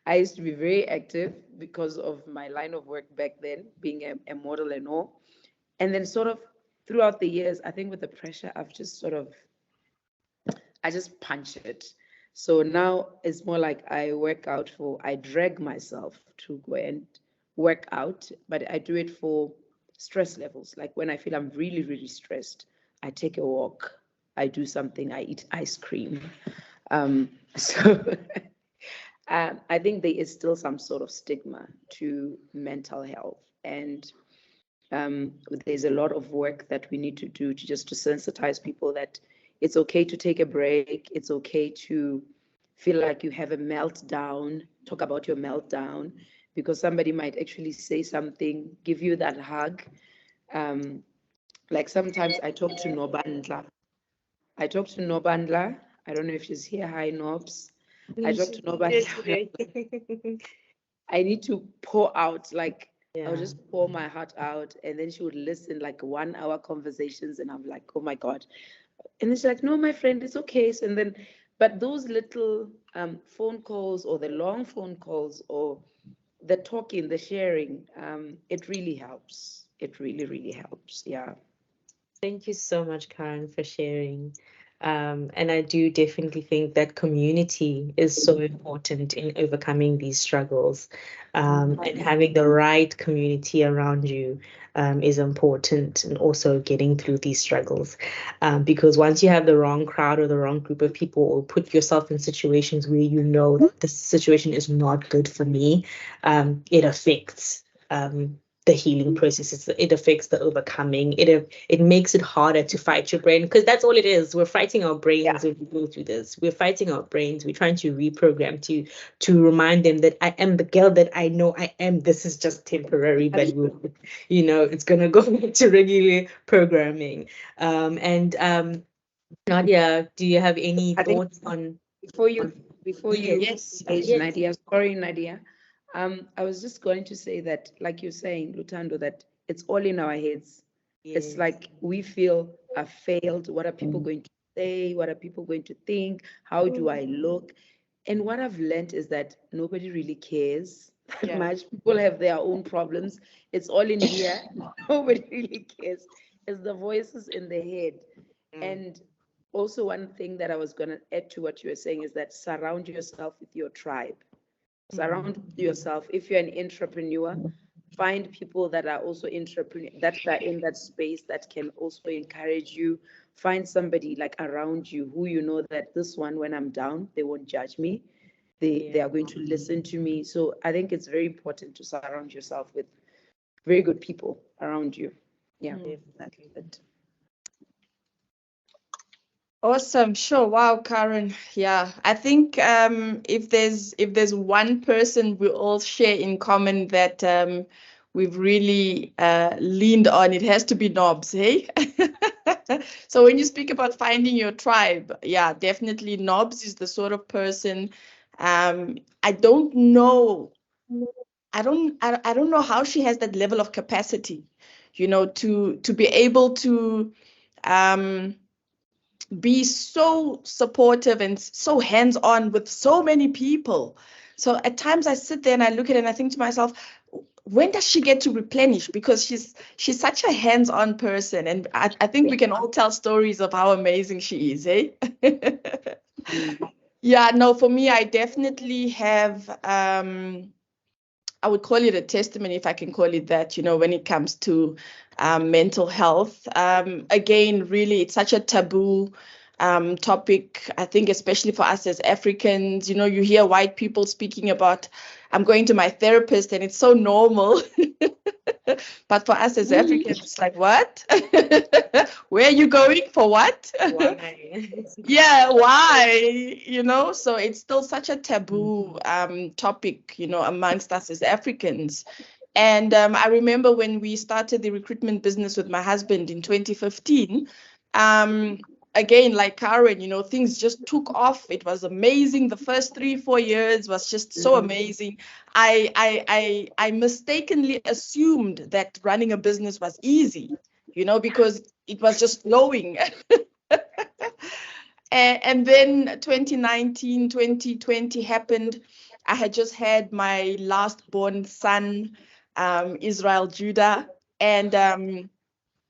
I used to be very active because of my line of work back then, being a model and all. And then sort of throughout the years, I think with the pressure, I've just sort of, I just punch it. So now it's more like I drag myself to go and work out, but I do it for stress levels. Like when I feel I'm really, really stressed, I take a walk, I do something, I eat ice cream. So I think there is still some sort of stigma to mental health, and there's a lot of work that we need to do to sensitize people that it's okay to take a break. It's okay to feel like you have a meltdown, talk about your meltdown, because somebody might actually say something, give you that hug. Like sometimes I talk to Nobandla. I don't know if she's here. Hi, Nobs. I talk to Nobandla. I need to pour out, like, I would just pour my heart out, and then she would listen, like 1 hour conversations, and I'm like, oh my God. And then she's like, no, my friend, it's okay. So, and then, but those little phone calls or the long phone calls or the talking, the sharing, it really helps. It really, really helps. Yeah. Thank you so much, Karen, for sharing. And I do definitely think that community is so important in overcoming these struggles. And having the right community around you is important, and also getting through these struggles. Because once you have the wrong crowd or the wrong group of people, or put yourself in situations where you know that this situation is not good for me, it affects the healing processes. It affects the overcoming. It makes it harder to fight your brain, because that's all it is. We're fighting our brains when we go through this. We're fighting our brains. We're trying to reprogram to remind them that I am the girl that I know I am. This is just temporary, but it's gonna go back to regular programming. Nadia, do you have any thoughts on before you yes. Nadia? Sorry, Nadia. I was just going to say that, like you're saying, Lutando, that it's all in our heads. Yes. It's like we feel I've failed. What are people going to say? What are people going to think? How do I look? And what I've learned is that nobody really cares that much. People have their own problems. It's all in here. Nobody really cares. It's the voices in the head. And also, one thing that I was going to add to what you were saying is that surround yourself with your tribe. Surround yourself. If you're an entrepreneur, find people that are also that are in that space that can also encourage you. Find somebody like around you who you know that this one, when I'm down, they won't judge me. They are going to listen to me. So I think it's very important to surround yourself with very good people around you. Yeah, that's it. Awesome. Sure. Wow, Karen. Yeah, I think if there's one person we all share in common that we've really leaned on, it has to be Nobs, hey? So when you speak about finding your tribe, yeah, definitely Nobs is the sort of person. I don't know how she has that level of capacity, you know, to be able to be so supportive and so hands-on with so many people. So at times I sit there and I look at it and I think to myself, when does she get to replenish? Because she's such a hands-on person, and I think we can all tell stories of how amazing she is, eh? Yeah, no, for me, I definitely have, I would call it a testimony, if I can call it that, you know, when it comes to mental health. Again, really, it's such a taboo topic, I think, especially for us as Africans. You know, you hear white people speaking about, I'm going to my therapist, and it's so normal. But for us as Africans, it's like, what? Where are you going? For what? Why? Yeah, why? You know, so it's still such a taboo topic, you know, amongst us as Africans. And I remember when we started the recruitment business with my husband in 2015, again, like Karen, you know, things just took off. It was amazing. The first 3-4 years was just so amazing. I mistakenly assumed that running a business was easy, you know, because it was just flowing. And then 2019, 2020 happened. I had just had my last born son, Israel Judah. And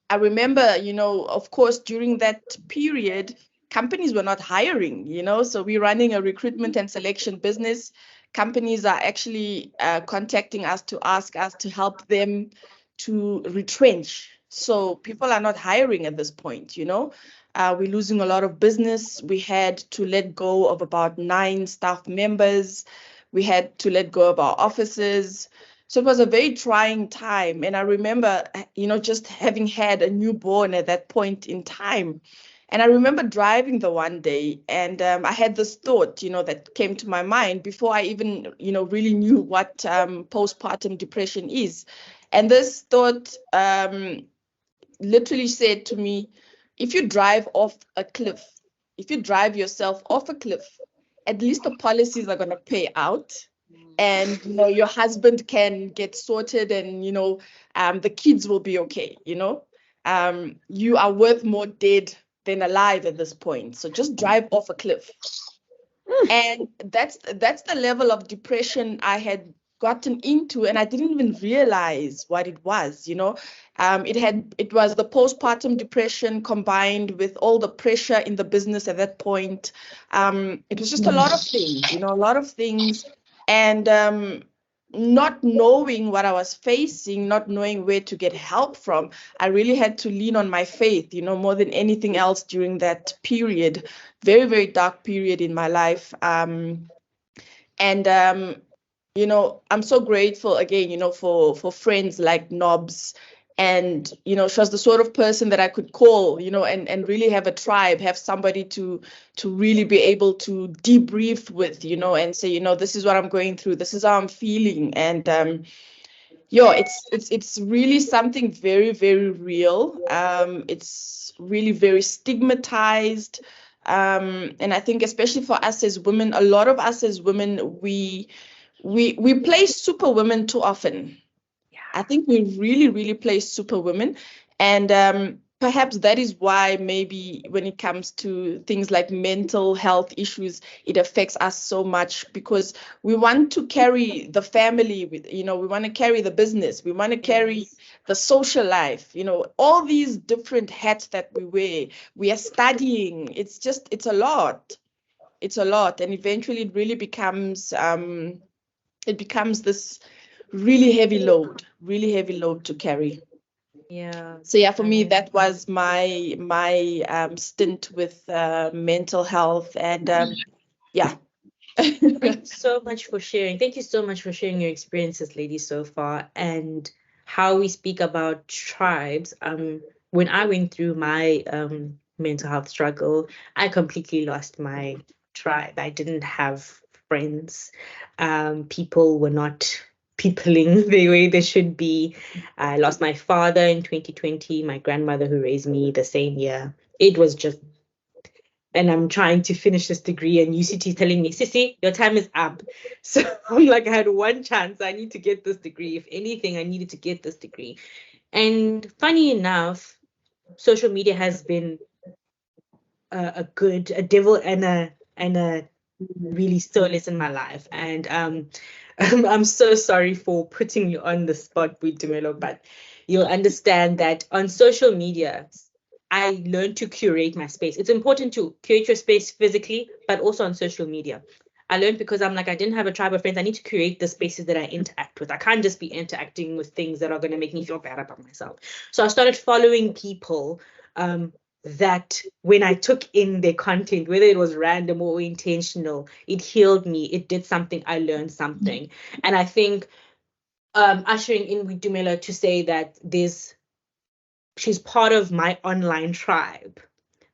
I remember, you know, of course, during that period, companies were not hiring, you know, so we're running a recruitment and selection business. Companies are actually contacting us to ask us to help them to retrench. So people are not hiring at this point, you know. We're losing a lot of business. We had to let go of about 9 staff members. We had to let go of our offices. So it was a very trying time. And I remember, you know, just having had a newborn at that point in time. And I remember driving the one day, and I had this thought, you know, that came to my mind before I even, you know, really knew what postpartum depression is. And this thought literally said to me, if you drive off a cliff, if you drive yourself off a cliff, at least the policies are going to pay out, and you know your husband can get sorted, and you know the kids will be okay. You know, you are worth more dead than alive at this point, so just drive off a cliff. And that's the level of depression I had gotten into, and I didn't even realize what it was. You know, it was the postpartum depression combined with all the pressure in the business at that point. It was just a lot of things, you know, a lot of things. And not knowing what I was facing, not knowing where to get help from, I really had to lean on my faith, you know, more than anything else during that period. Very, very dark period in my life. You know, I'm so grateful again, you know, for friends like Nobs. And, you know, she was the sort of person that I could call, you know, and really have a tribe, have somebody to really be able to debrief with, you know, and say, you know, this is what I'm going through, this is how I'm feeling. And it's really something very, very real. It's really very stigmatized. And I think especially for us as women, a lot of us as women, we play superwomen too often. I think we really, really play superwomen. And perhaps that is why maybe when it comes to things like mental health issues, it affects us so much, because we want to carry the family with, you know, we want to carry the business, we want to carry the social life, you know, all these different hats that we wear. We are studying. It's a lot. It's a lot. And eventually it really becomes this really heavy load to carry. Yeah. So yeah, for me, that was my stint with mental health. And yeah. Thank you so much for sharing. Thank you so much for sharing your experiences, ladies, so far, and how we speak about tribes. When I went through my mental health struggle, I completely lost my tribe. I didn't have friends. People were not peopling the way they should be. I lost my father in 2020, my grandmother who raised me the same year. It was just, and I'm trying to finish this degree, and UCT is telling me, Sissy, your time is up. So I'm like, I had one chance. I need to get this degree. If anything, I needed to get this degree. And funny enough, social media has been a devil and a really solace in my life. And I'm so sorry for putting you on the spot, Buitumelo, but you'll understand that on social media, I learned to curate my space. It's important to curate your space physically, but also on social media. I learned because I'm like, I didn't have a tribe of friends. I need to create the spaces that I interact with. I can't just be interacting with things that are going to make me feel bad about myself. So I started following people that when I took in their content, whether it was random or intentional, it healed me. It did something. I learned something. And I think ushering in with Dumela to say that she's part of my online tribe,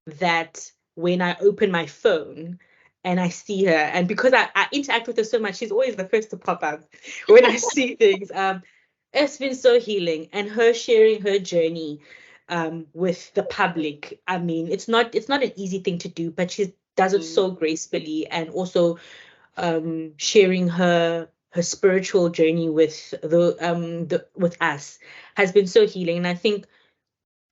that when I open my phone and I see her, and because I interact with her so much, she's always the first to pop up when I see things. It's been so healing, and her sharing her journey with the public. I mean, it's not an easy thing to do, but she does it so gracefully, and also sharing her spiritual journey with with us has been so healing. And I think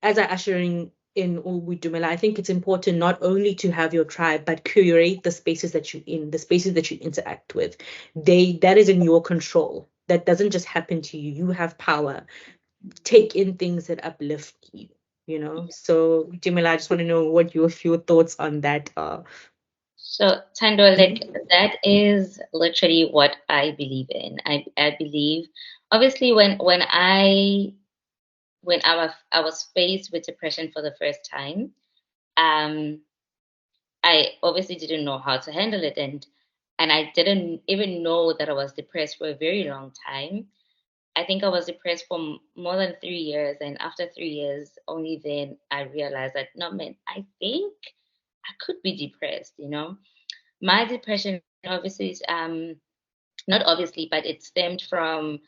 as I ushering in Dumela, I think it's important not only to have your tribe, but curate the spaces that you're in, the spaces that you interact with. That is in your control. That doesn't just happen to you. You have power. Take in things that uplift you, you know. So Dumela, I just want to know what your few thoughts on that are. So, Tando, like that is literally what I believe in. I believe, obviously, when I was faced with depression for the first time, I obviously didn't know how to handle it, and I didn't even know that I was depressed for a very long time. I think I was depressed for more than 3 years, and after 3 years, only then I realized that no, man, I think I could be depressed. You know, my depression obviously is not obviously, but it stemmed from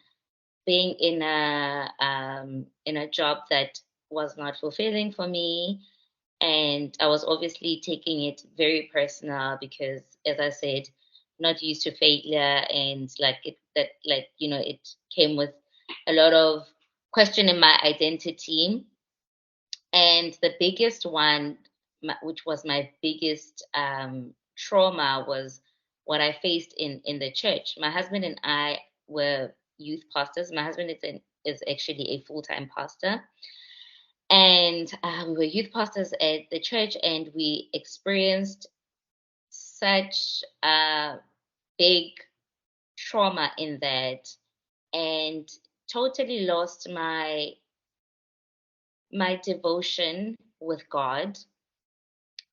being in a job that was not fulfilling for me, and I was obviously taking it very personal because, as I said, not used to failure, and like it that like you know it came with a lot of questioning my identity. And the biggest one, which was my biggest trauma, was what I faced in the church. My husband and I were youth pastors. My husband is actually a full-time pastor. And we were youth pastors at the church, and we experienced such a big trauma in that, and totally lost my devotion with God,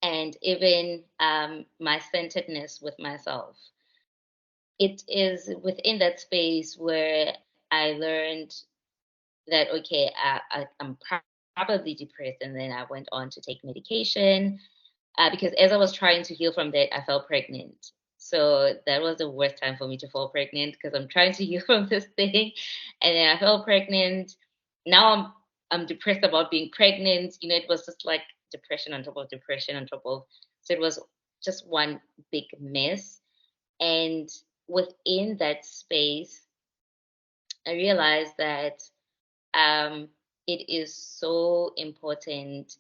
and even my centeredness with myself. It is within that space where I learned that, okay, I'm probably depressed. And then I went on to take medication because as I was trying to heal from that, I fell pregnant. So that was the worst time for me to fall pregnant, because I'm trying to heal from this thing. And then I fell pregnant. Now I'm depressed about being pregnant. You know, it was just like depression on top of depression on top of. So it was just one big mess. And within that space, I realized that it is so important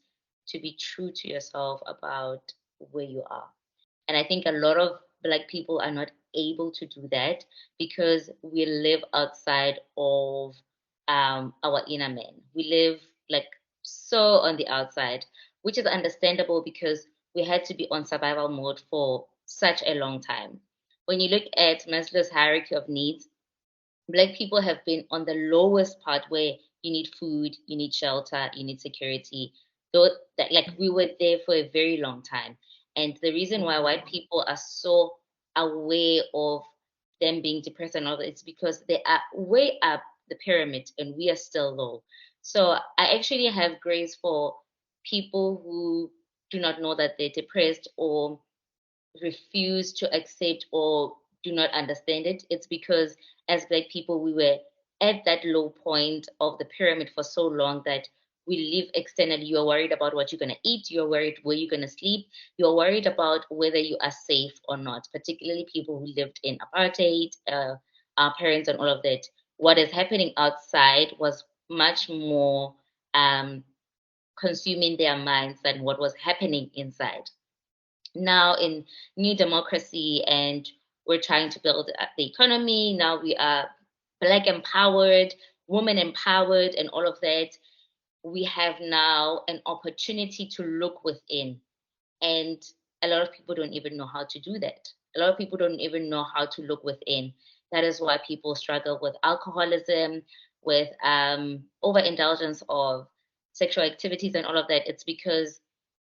to be true to yourself about where you are. And I think a lot of Black people are not able to do that because we live outside of our inner man. We live like so on the outside, which is understandable because we had to be on survival mode for such a long time. When you look at Maslow's hierarchy of needs, Black people have been on the lowest part, where you need food, you need shelter, you need security. Though that, like, we were there for a very long time. And the reason why white people are so aware of them being depressed and all that, it's because they are way up the pyramid and we are still low. So I actually have grace for people who do not know that they're depressed or refuse to accept or do not understand it. It's because as Black people, we were at that low point of the pyramid for so long that we live externally. You're worried about what you're going to eat. You're worried where you're going to sleep. You're worried about whether you are safe or not, particularly people who lived in apartheid, our parents and all of that. What is happening outside was much more consuming their minds than what was happening inside. Now in new democracy, and we're trying to build the economy. Now we are Black empowered, women empowered, and all of that. We have now an opportunity to look within. And a lot of people don't even know how to do that. A lot of people don't even know how to look within. That is why people struggle with alcoholism, with overindulgence of sexual activities and all of that. It's because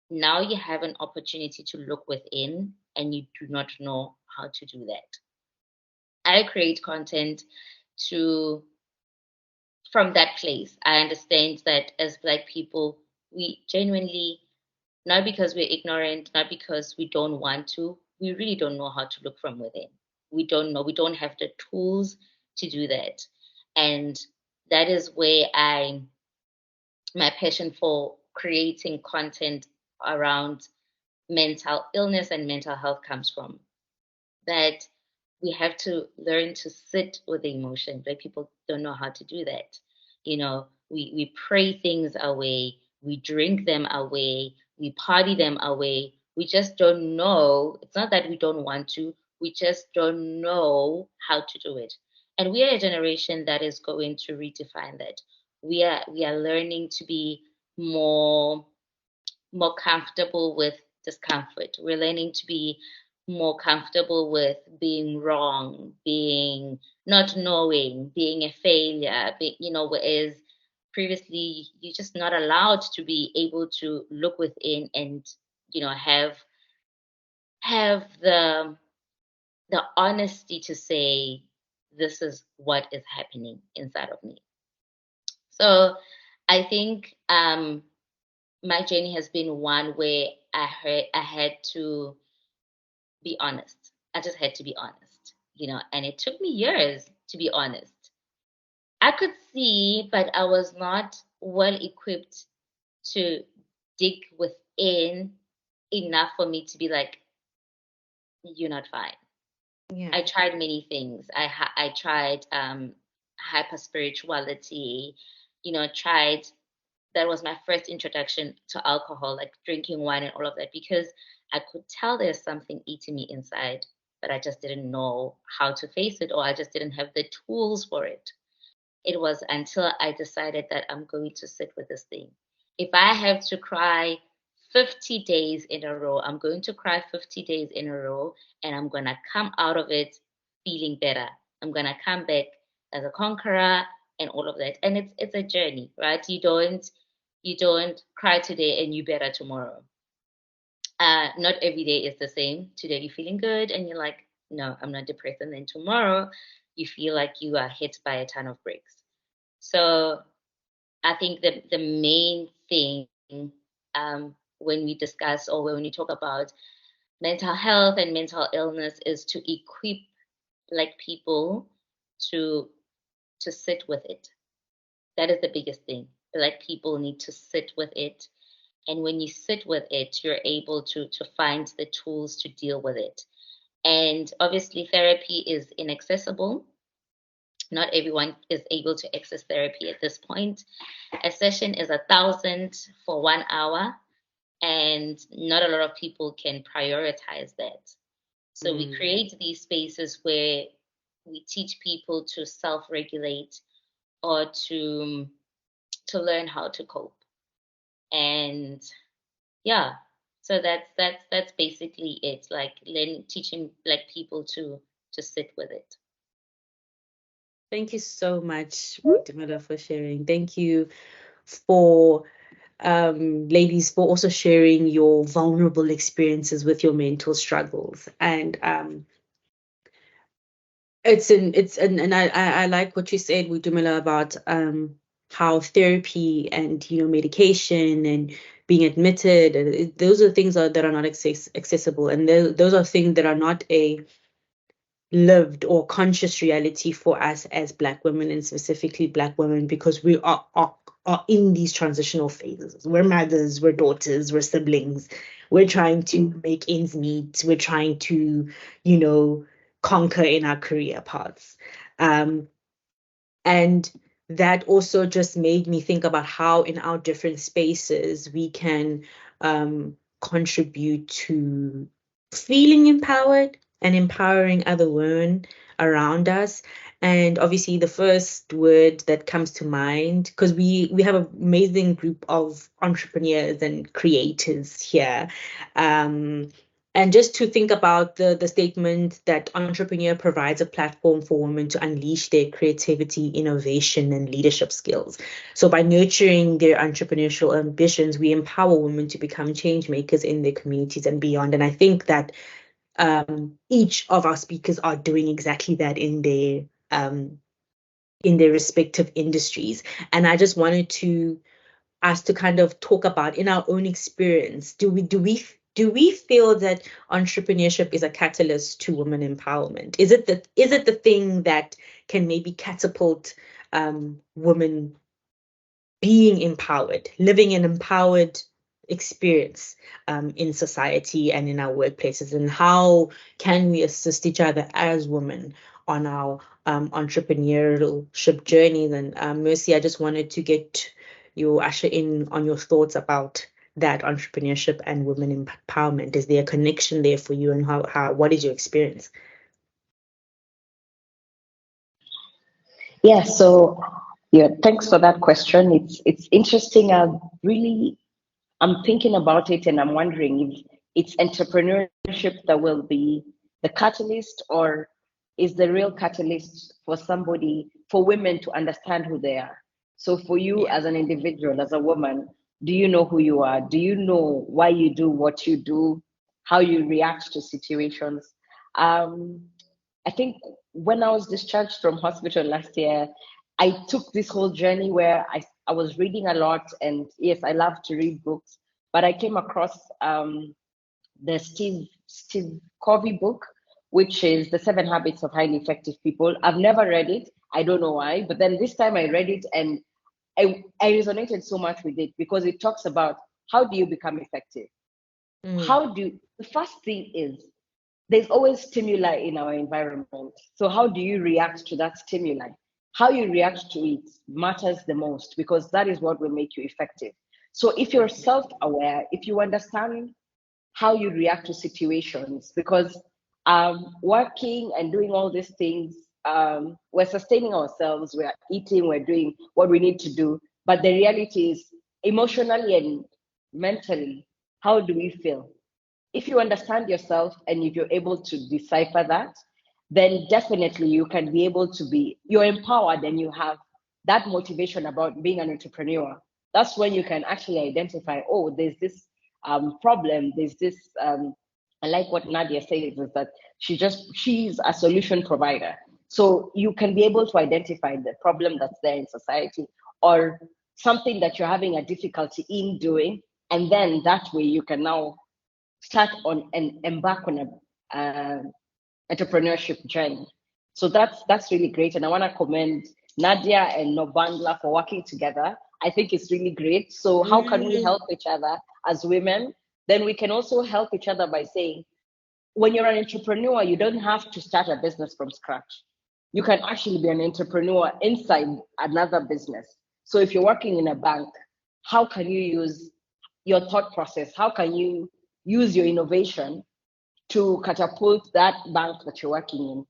now you have an opportunity to look within and you do not know how to do that. I create content from that place. I understand that as Black people, we genuinely, not because we're ignorant, not because we don't want to, we really don't know how to look from within. We don't know, we don't have the tools to do that. And that is where my passion for creating content around mental illness and mental health comes from. That we have to learn to sit with the emotion. Black people don't know how to do that. You know, we pray things away, we drink them away, we party them away. We just don't know. It's not that we don't want to, we just don't know how to do it. And we are a generation that is going to redefine that. We are learning to be more comfortable with discomfort. We're learning to be more comfortable with being wrong, being not knowing, being a failure, whereas previously you're just not allowed to be able to look within and, have the honesty to say, this is what is happening inside of me. So I think my journey has been one where I had to be honest. I just had to be honest, and it took me years to be honest. I could see, but I was not well equipped to dig within enough for me to be like, you're not fine. Yeah. I tried many things. I tried hyper spirituality, tried. That was my first introduction to alcohol, like drinking wine and all of that, because I could tell there's something eating me inside, but I just didn't know how to face it, or I just didn't have the tools for it. It was until I decided that I'm going to sit with this thing. If I have to cry 50 days in a row, I'm going to cry 50 days in a row, and I'm going to come out of it feeling better. I'm going to come back as a conqueror and all of that. And it's a journey, right? You don't cry today and you better tomorrow. Not every day is the same. Today you're feeling good and you're like, no, I'm not depressed. And then tomorrow you feel like you are hit by a ton of bricks. So I think that the main thing when we discuss or when we talk about mental health and mental illness is to equip Black people to sit with it. That is the biggest thing. Black people need to sit with it. And when you sit with it, you're able to find the tools to deal with it. And obviously therapy is inaccessible. Not everyone is able to access therapy at this point. A session is 1,000 for 1 hour, and not a lot of people can prioritize that. So we create these spaces where we teach people to self-regulate or to learn how to cope. And yeah, so that's basically it, like teaching Black people to sit with it. Thank you so much, Damila, for sharing. Thank you for ladies for also sharing your vulnerable experiences with your mental struggles. And I like what you said, Damila, about how therapy and medication and being admitted, and those are things that are not accessible, and those are things that are not a lived or conscious reality for us as Black women, and specifically Black women, because we are in these transitional phases. We're mothers, we're daughters, we're siblings. We're trying to make ends meet. We're trying to, conquer in our career paths. And that also just made me think about how in our different spaces we can contribute to feeling empowered and empowering other women around us. And obviously the first word that comes to mind, because we have an amazing group of entrepreneurs and creators here, and just to think about the statement that entrepreneur provides a platform for women to unleash their creativity, innovation, and leadership skills. So by nurturing their entrepreneurial ambitions, we empower women to become change makers in their communities and beyond. And I think that each of our speakers are doing exactly that in their respective industries. And I just wanted to us to kind of talk about in our own experience. Do we feel that entrepreneurship is a catalyst to women empowerment? Is it the thing that can maybe catapult women being empowered, living an empowered experience in society and in our workplaces? And how can we assist each other as women on our entrepreneurship journey? Then, Mercy, I just wanted to get you usher in on your thoughts about that entrepreneurship and women empowerment. Is there a connection there for you, and what is your experience? Yeah, so yeah, thanks for that question. It's interesting. I'm thinking about it and I'm wondering if it's entrepreneurship that will be the catalyst, or is the real catalyst for women to understand who they are. So for you as an individual, as a woman, do you know who you are? Do you know why you do what you do, how you react to situations? I think when I was discharged from hospital last year, I took this whole journey where I was reading a lot, and yes, I love to read books, but I came across the Steve Covey book, which is The 7 Habits of Highly Effective People. I've never read it. I don't know why, but then this time I read it and I resonated so much with it because it talks about how do you become effective? The first thing is there's always stimuli in our environment. So how do you react to that stimuli? How you react to it matters the most because that is what will make you effective. So if you're self-aware, if you understand how you react to situations, because working and doing all these things, we're sustaining ourselves, we're eating, we're doing what we need to do. But the reality is emotionally and mentally, how do we feel? If you understand yourself and if you're able to decipher that, then definitely you can be able to you're empowered and you have that motivation about being an entrepreneur. That's when you can actually identify, oh, there's this problem, there's this, I like what Nadia says, is that she's a solution provider. So you can be able to identify the problem that's there in society or something that you're having a difficulty in doing. And then that way you can now start on and embark on a entrepreneurship journey. So that's really great. And I want to commend Nadia and Nobangla for working together. I think it's really great. So how can we help each other as women? Then we can also help each other by saying, when you're an entrepreneur, you don't have to start a business from scratch. You can actually be an entrepreneur inside another business. So if you're working in a bank, how can you use your thought process? How can you use your innovation to catapult that bank that you're working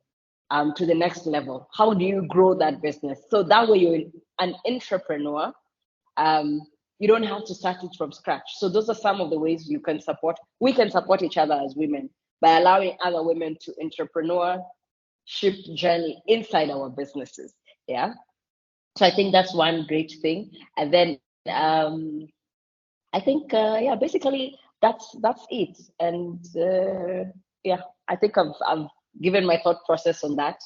in to the next level? How do you grow that business? So that way you're an entrepreneur. You don't have to start it from scratch. So those are some of the ways we can support each other as women by allowing other women to entrepreneurship journey inside our businesses. Yeah. So I think that's one great thing. And then I think basically that's it. And I think I've given my thought process on that.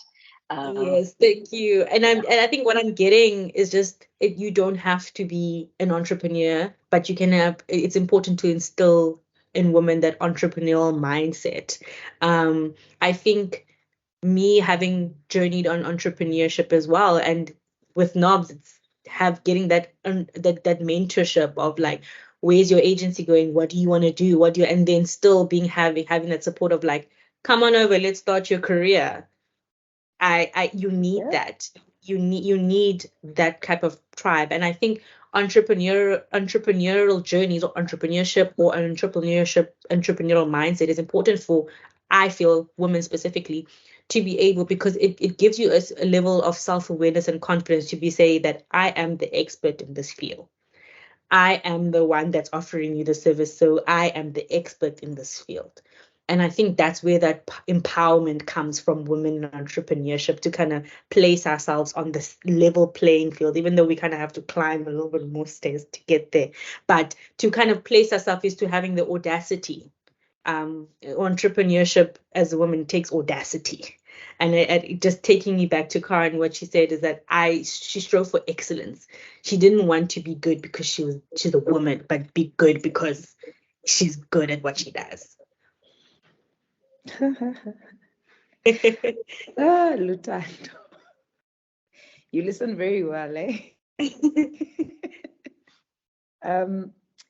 Yes, thank you. And I think what I'm getting is just you don't have to be an entrepreneur, but you can have. It's important to instill in women that entrepreneurial mindset. I think me having journeyed on entrepreneurship as well, and with Knobs, it's getting that mentorship of like, where's your agency going? What do you want to do? And then still having that support of like, come on over, let's start your career. You need that. you need that type of tribe. And I think entrepreneurial journeys, or entrepreneurial mindset is important for, I feel, women specifically, to be able, because it gives you a level of self-awareness and confidence to be say that I am the expert in this field. I am the one that's offering you the service, so I am the expert in this field. And I think that's where that empowerment comes from, women in entrepreneurship, to kind of place ourselves on this level playing field, even though we kind of have to climb a little bit more stairs to get there. But to kind of place ourselves is to having the audacity. Entrepreneurship as a woman takes audacity. And just taking me back to Karen, what she said is that she strove for excellence. She didn't want to be good because she's a woman, but be good because she's good at what she does. Lutando. You listen very well, eh?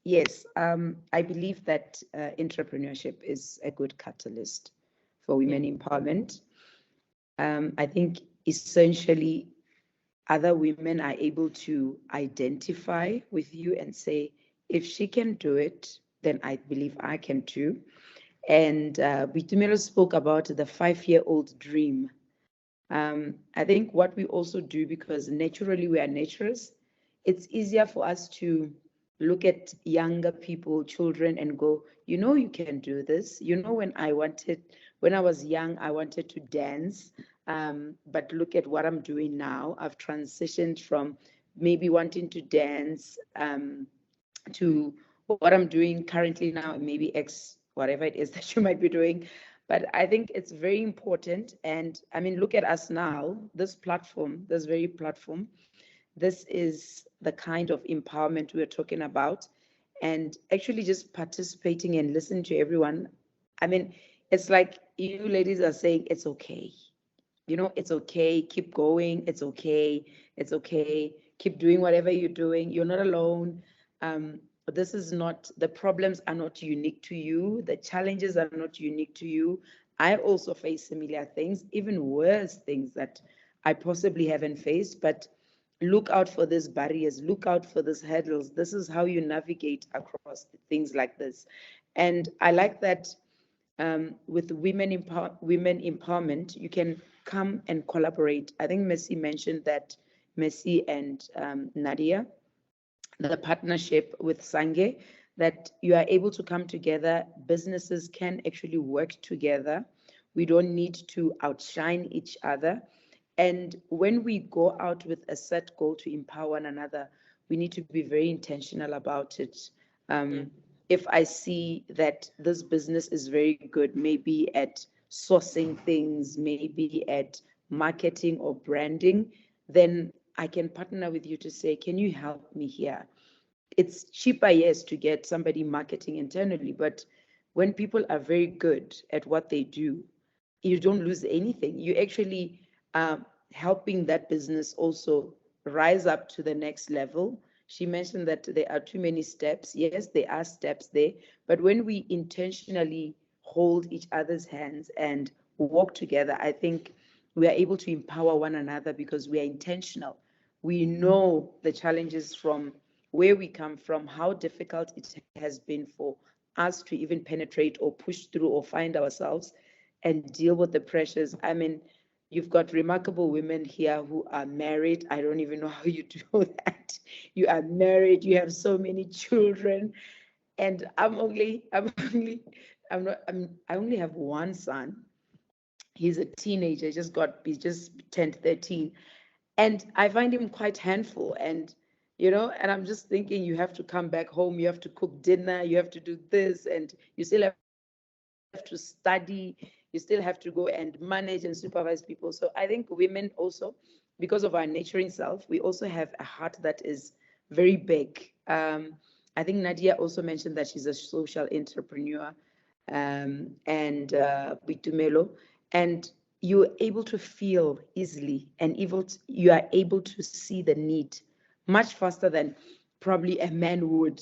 Yes, I believe that entrepreneurship is a good catalyst for women empowerment. I think essentially other women are able to identify with you and say, if she can do it, then I believe I can too. And Bitumelo spoke about the 5-year-old dream. I think what we also do, because naturally we are naturalists, it's easier for us to look at younger people, children, and go, you can do this. When I was young, I wanted to dance. But look at what I'm doing now. I've transitioned from maybe wanting to dance to what I'm doing currently now, maybe X, whatever it is that you might be doing. But I think it's very important. And I mean, look at us now, this very platform, this is the kind of empowerment we're talking about. And actually just participating and listening to everyone. I mean, it's like you ladies are saying, it's okay. It's okay. Keep going. It's okay. It's okay. Keep doing whatever you're doing. You're not alone. This is not, the problems are not unique to you. The challenges are not unique to you. I also face similar things, even worse things that I possibly haven't faced, but look out for these barriers, look out for these hurdles. This is how you navigate across things like this. And I like that with women empowerment, you can come and collaborate. I think Messi mentioned that, Messi and Nadia, the partnership with SANGE, that you are able to come together. Businesses can actually work together. We don't need to outshine each other. And when we go out with a set goal to empower one another, we need to be very intentional about it. If I see that this business is very good, maybe at sourcing things, maybe at marketing or branding, then I can partner with you to say, can you help me here? It's cheaper, yes, to get somebody marketing internally, but when people are very good at what they do, you don't lose anything. You actually helping that business also rise up to the next level. She mentioned that there are too many steps. Yes, there are steps there, but when we intentionally hold each other's hands and walk together, I think we are able to empower one another because we are intentional. We know the challenges from where we come from, how difficult it has been for us to even penetrate or push through or find ourselves and deal with the pressures. I mean, you've got remarkable women here who are married. I don't even know how you do that. You are married, you have so many children, and I only have one son. He's a teenager, he just turned 13. And I find him quite handful. And I'm just thinking, you have to come back home, you have to cook dinner, you have to do this, and you still have to study, you still have to go and manage and supervise people. So I think women also, because of our nurturing self, we also have a heart that is very big. I think Nadia also mentioned that she's a social entrepreneur, and Bitumelo, and you're able to feel easily, and you are able to see the need much faster than probably a man would.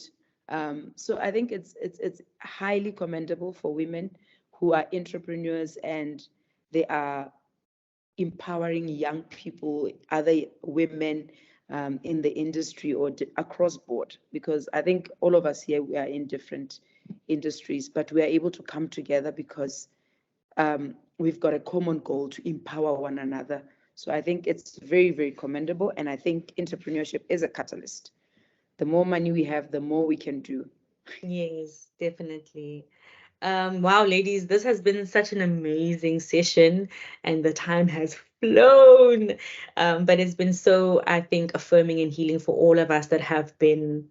So I think it's highly commendable for women who are entrepreneurs, and they are, empowering young people, other women in the industry or across board, because I think all of us here, we are in different industries, but we are able to come together because we've got a common goal to empower one another. So I think it's very, very commendable. And I think entrepreneurship is a catalyst. The more money we have, the more we can do. Yes, definitely. Wow, ladies, this has been such an amazing session, and the time has flown. But it's been so, I think, affirming and healing for all of us that have been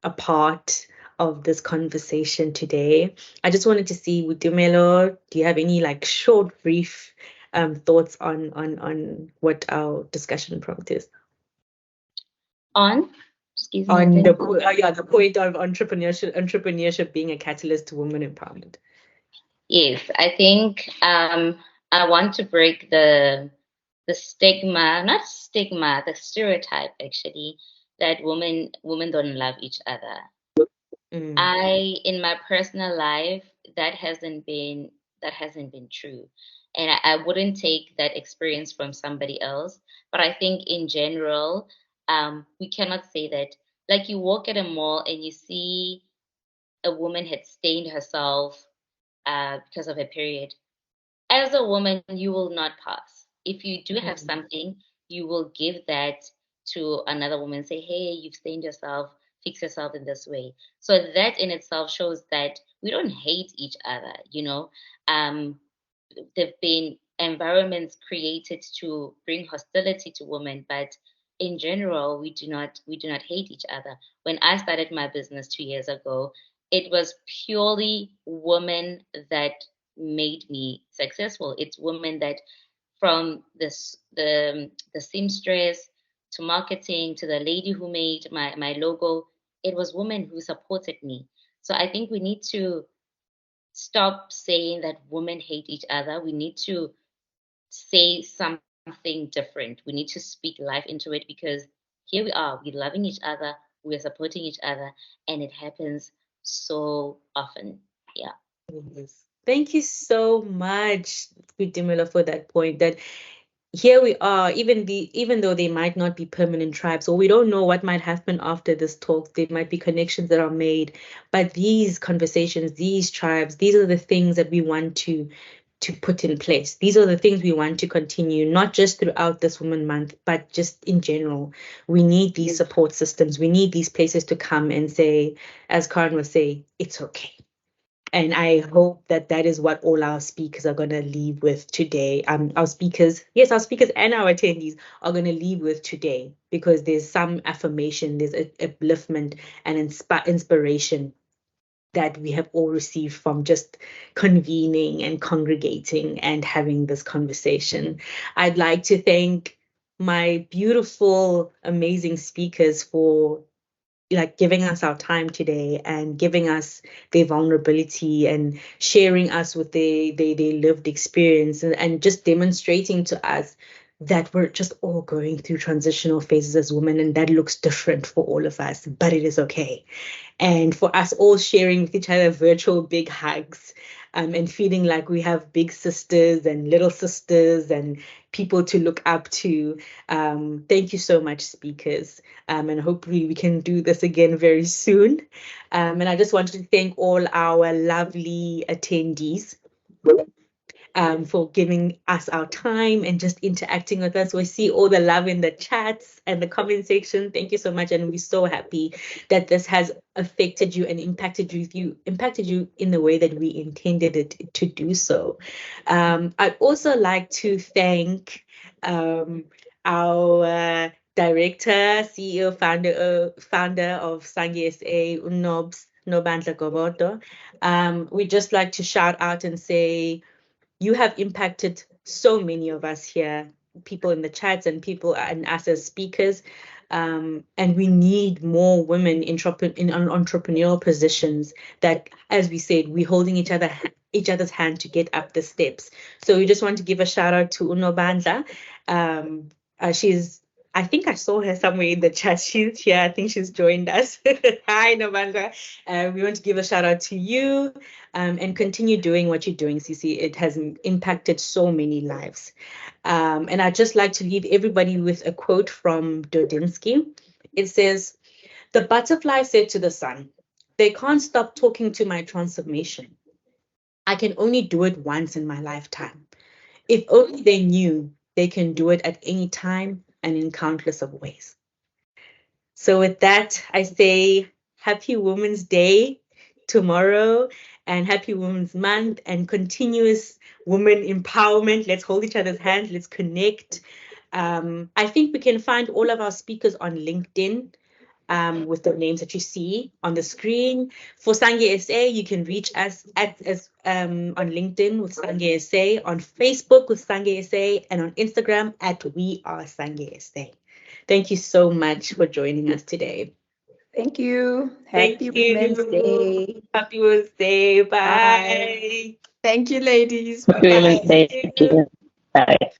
a part of this conversation today. I just wanted to see, Dumelo, do you have any like short, brief thoughts on what our discussion prompt is? On? Excuse me. On the point of entrepreneurship being a catalyst to women empowerment. Yes, I think I want to break the stigma, not stigma, the stereotype actually, that women don't love each other. In my personal life, that hasn't been true. And I wouldn't take that experience from somebody else. But I think in general, we cannot say that. Like you walk at a mall and you see a woman had stained herself because of her period. As a woman, you will not pass. If you do have something, you will give that to another woman. Say, hey, you've stained yourself, fix yourself in this way. So that in itself shows that we don't hate each other, you know. There've been environments created to bring hostility to women, but in general, we do not hate each other. When I started my business 2 years ago, it was purely women that made me successful. It's women that, from the seamstress to marketing to the lady who made my logo, it was women who supported me. So I think we need to stop saying that women hate each other. We need to say something different. We need to speak life into it, because here we are, we're loving each other, we're supporting each other, and it happens so often. Yeah. Yes. Thank you so much, Kutimela, for that point. That here we are, even though they might not be permanent tribes, or we don't know what might happen after this talk, there might be connections that are made, but these conversations, these tribes, these are the things that we want to put in place. These are the things we want to continue, not just throughout this Women Month, but just in general. We need these support systems. We need these places to come and say, as Karen was saying, it's okay. And I hope that that is what all our speakers are going to leave with today. Our speakers and our attendees are going to leave with today, because there's some affirmation, there's upliftment and inspiration that we have all received from just convening and congregating and having this conversation. I'd like to thank my beautiful, amazing speakers for giving us our time today and giving us their vulnerability and sharing us with their lived experience, and just demonstrating to us that we're just all going through transitional phases as women, and that looks different for all of us, but it is okay. And for us all sharing with each other virtual big hugs, and feeling like we have big sisters and little sisters and people to look up to. Thank you so much, speakers. And hopefully we can do this again very soon. And I just wanted to thank all our lovely attendees for giving us our time and just interacting with us. We see all the love in the chats and the comment section. Thank you so much. And we're so happy that this has affected you and impacted you in the way that we intended it to do so. I'd also like to thank our director, CEO, founder of SANGE SA, Nobandla Gobodo. We'd just like to shout out and say, you have impacted so many of us here, people in the chats and people and us as speakers. And we need more women in entrepreneurial positions that, as we said, we're holding each other's hand to get up the steps. So we just want to give a shout out to Unobandla. I think I saw her somewhere in the chat. She's here. I think she's joined us. Hi, Nobandla. We want to give a shout out to you, and continue doing what you're doing, Cece. It has impacted so many lives. And I'd just like to leave everybody with a quote from Dodinsky. It says, "The butterfly said to the sun, they can't stop talking to my transformation. I can only do it once in my lifetime. If only they knew they can do it at any time and in countless of ways." So with that, I say happy Women's Day tomorrow and happy Women's Month and continuous women empowerment. Let's hold each other's hands. Let's connect. I think we can find all of our speakers on LinkedIn with the names that you see on the screen. For SANGE SA, you can reach us on LinkedIn with SANGE SA, on Facebook with SANGE SA, and on Instagram at We Are SANGE SA. Thank you so much for joining us today. Thank you. Thank Happy you. Women's Day. Happy Women's Day. Bye. Bye. Thank you, ladies. Happy Women's Day. Bye. Thank you. Bye.